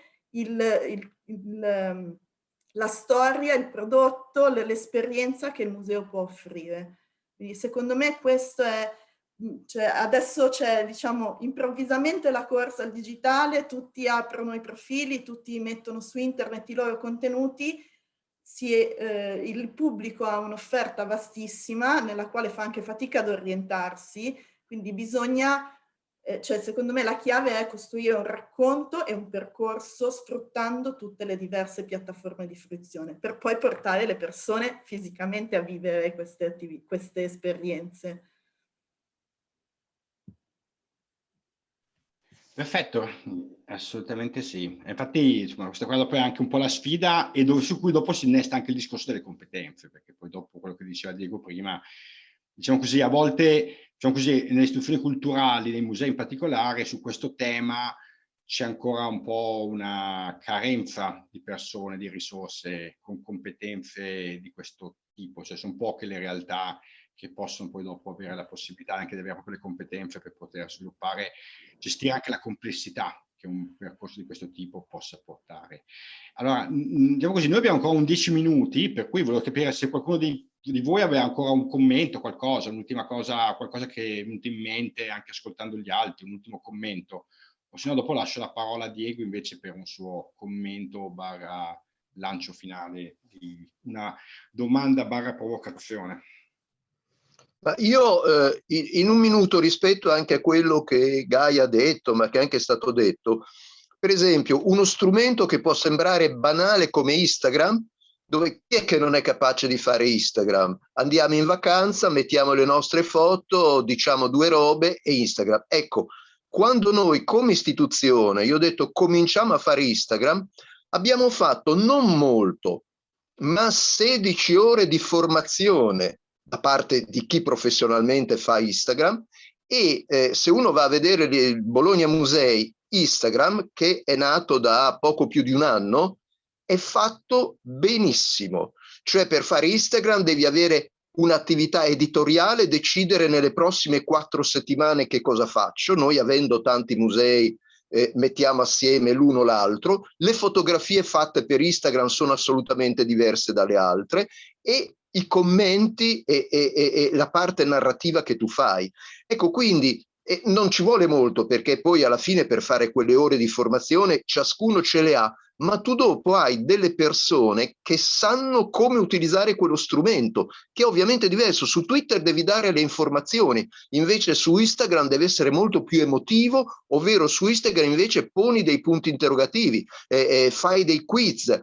la storia, il prodotto, l'esperienza che il museo può offrire. Quindi secondo me questo è, cioè adesso c'è diciamo improvvisamente la corsa al digitale, tutti aprono i profili, tutti mettono su internet i loro contenuti, il pubblico ha un'offerta vastissima nella quale fa anche fatica ad orientarsi, quindi bisogna, cioè secondo me la chiave è costruire un racconto e un percorso sfruttando tutte le diverse piattaforme di fruizione per poi portare le persone fisicamente a vivere queste esperienze. Perfetto, assolutamente sì. Infatti, insomma, questa qua poi è anche un po' la sfida e su cui dopo si innesta anche il discorso delle competenze, perché poi dopo quello che diceva Diego prima, diciamo così, a volte, diciamo così, nelle istituzioni culturali, nei musei in particolare, su questo tema c'è ancora un po' una carenza di persone, di risorse con competenze di questo tipo, cioè sono poche le realtà che possono poi dopo avere la possibilità anche di avere proprio le competenze per poter sviluppare, gestire anche la complessità che un percorso di questo tipo possa portare. Allora, diciamo così, noi abbiamo ancora 10 minuti, per cui volevo capire se qualcuno di voi aveva ancora un commento, qualcosa, un'ultima cosa, qualcosa che è venuto in mente anche ascoltando gli altri, un ultimo commento, o se no dopo lascio la parola a Diego invece per un suo commento barra lancio finale di una domanda barra provocazione. Ma io in un minuto rispetto anche a quello che Gaia ha detto, ma che è anche stato detto, per esempio uno strumento che può sembrare banale come Instagram, dove chi è che non è capace di fare Instagram? Andiamo in vacanza, mettiamo le nostre foto, diciamo due robe e Instagram. Ecco, quando noi come istituzione, io ho detto cominciamo a fare Instagram, abbiamo fatto non molto, ma 16 ore di formazione da parte di chi professionalmente fa Instagram e se uno va a vedere il Bologna Musei Instagram, che è nato da poco più di un anno, è fatto benissimo. Cioè per fare Instagram devi avere un'attività editoriale, decidere nelle prossime 4 settimane che cosa faccio. Noi avendo tanti musei mettiamo assieme l'uno l'altro, le fotografie fatte per Instagram sono assolutamente diverse dalle altre, e i commenti e la parte narrativa che tu fai. Ecco, quindi non ci vuole molto, perché poi alla fine per fare quelle ore di formazione ciascuno ce le ha, ma tu dopo hai delle persone che sanno come utilizzare quello strumento, che è ovviamente diverso. Su Twitter devi dare le informazioni, invece su Instagram deve essere molto più emotivo, ovvero su Instagram invece poni dei punti interrogativi, fai dei quiz,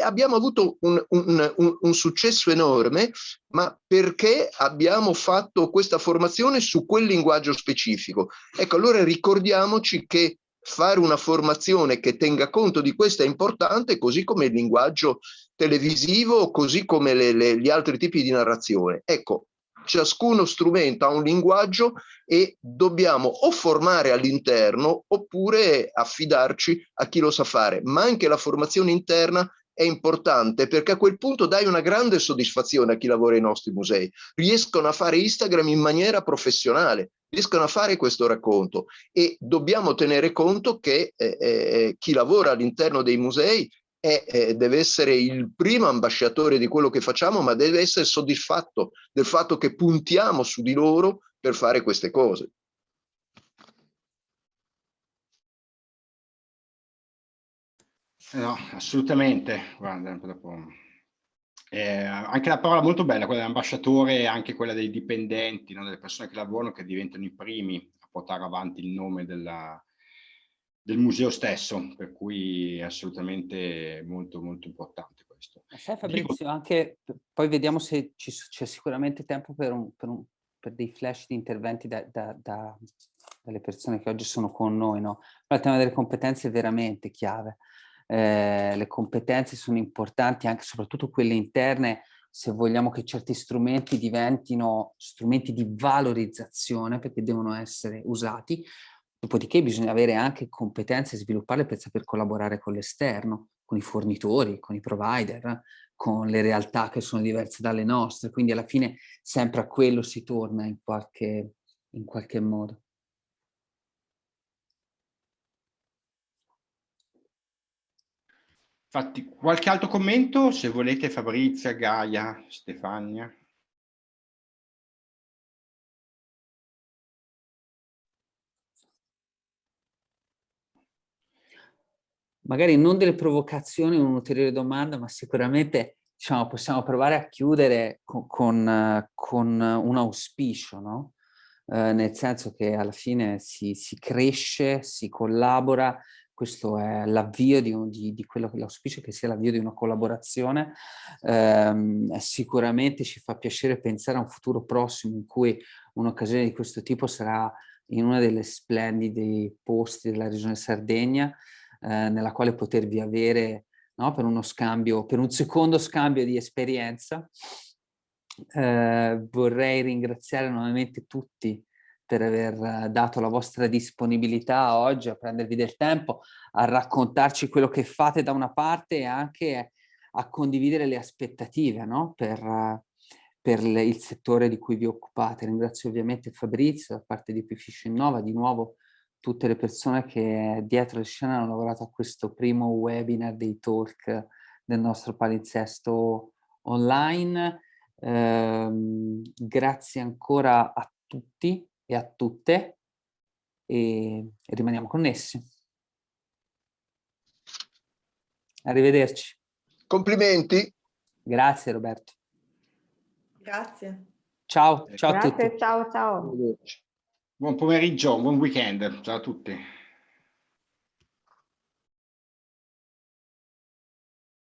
abbiamo avuto un successo enorme, ma perché abbiamo fatto questa formazione su quel linguaggio specifico. Ecco, allora ricordiamoci che fare una formazione che tenga conto di questo è importante, così come il linguaggio televisivo, così come gli altri tipi di narrazione. Ecco, ciascuno strumento ha un linguaggio e dobbiamo o formare all'interno oppure affidarci a chi lo sa fare, ma anche la formazione interna è importante, perché a quel punto dai una grande soddisfazione a chi lavora ai nostri musei. Riescono a fare Instagram in maniera professionale, riescono a fare questo racconto, e dobbiamo tenere conto che chi lavora all'interno dei musei deve essere il primo ambasciatore di quello che facciamo, ma deve essere soddisfatto del fatto che puntiamo su di loro per fare queste cose. No, assolutamente. Guarda, dopo. Anche la parola molto bella, quella dell'ambasciatore, e anche quella dei dipendenti, no? Delle persone che lavorano, che diventano i primi a portare avanti il nome del museo stesso, per cui è assolutamente molto molto importante questo. Sai Fabrizio, anche poi vediamo se c'è sicuramente tempo per dei flash di interventi dalle persone che oggi sono con noi, no? Il tema delle competenze è veramente chiave. Le competenze sono importanti, anche soprattutto quelle interne, se vogliamo che certi strumenti diventino strumenti di valorizzazione, perché devono essere usati. Dopodiché bisogna avere anche competenze e svilupparle per saper collaborare con l'esterno, con i fornitori, con i provider, con le realtà che sono diverse dalle nostre. Quindi alla fine sempre a quello si torna in qualche modo. Infatti, qualche altro commento, se volete, Fabrizia, Gaia, Stefania? Magari non delle provocazioni, un'ulteriore domanda, ma sicuramente diciamo, possiamo provare a chiudere con un auspicio, no? Nel senso che alla fine si cresce, si collabora. Questo è l'avvio di quello che l'auspicio, che sia l'avvio di una collaborazione. Sicuramente ci fa piacere pensare a un futuro prossimo in cui un'occasione di questo tipo sarà in una delle splendidi posti della regione Sardegna, nella quale potervi avere, no, per uno scambio, per un secondo scambio di esperienza. Vorrei ringraziare nuovamente tutti per aver dato la vostra disponibilità oggi a prendervi del tempo, a raccontarci quello che fate da una parte e anche a condividere le aspettative, no? per il settore di cui vi occupate. Ringrazio ovviamente Fabrizio da parte di Opificio Innova, di nuovo tutte le persone che dietro le scene hanno lavorato a questo primo webinar dei talk del nostro palinsesto online. Grazie ancora a tutti e a tutte e rimaniamo connessi. Arrivederci. Complimenti. Grazie Roberto. Grazie. Ciao, ciao a Grazie, tutti. ciao ciao. Buon pomeriggio, buon weekend. Ciao a tutti.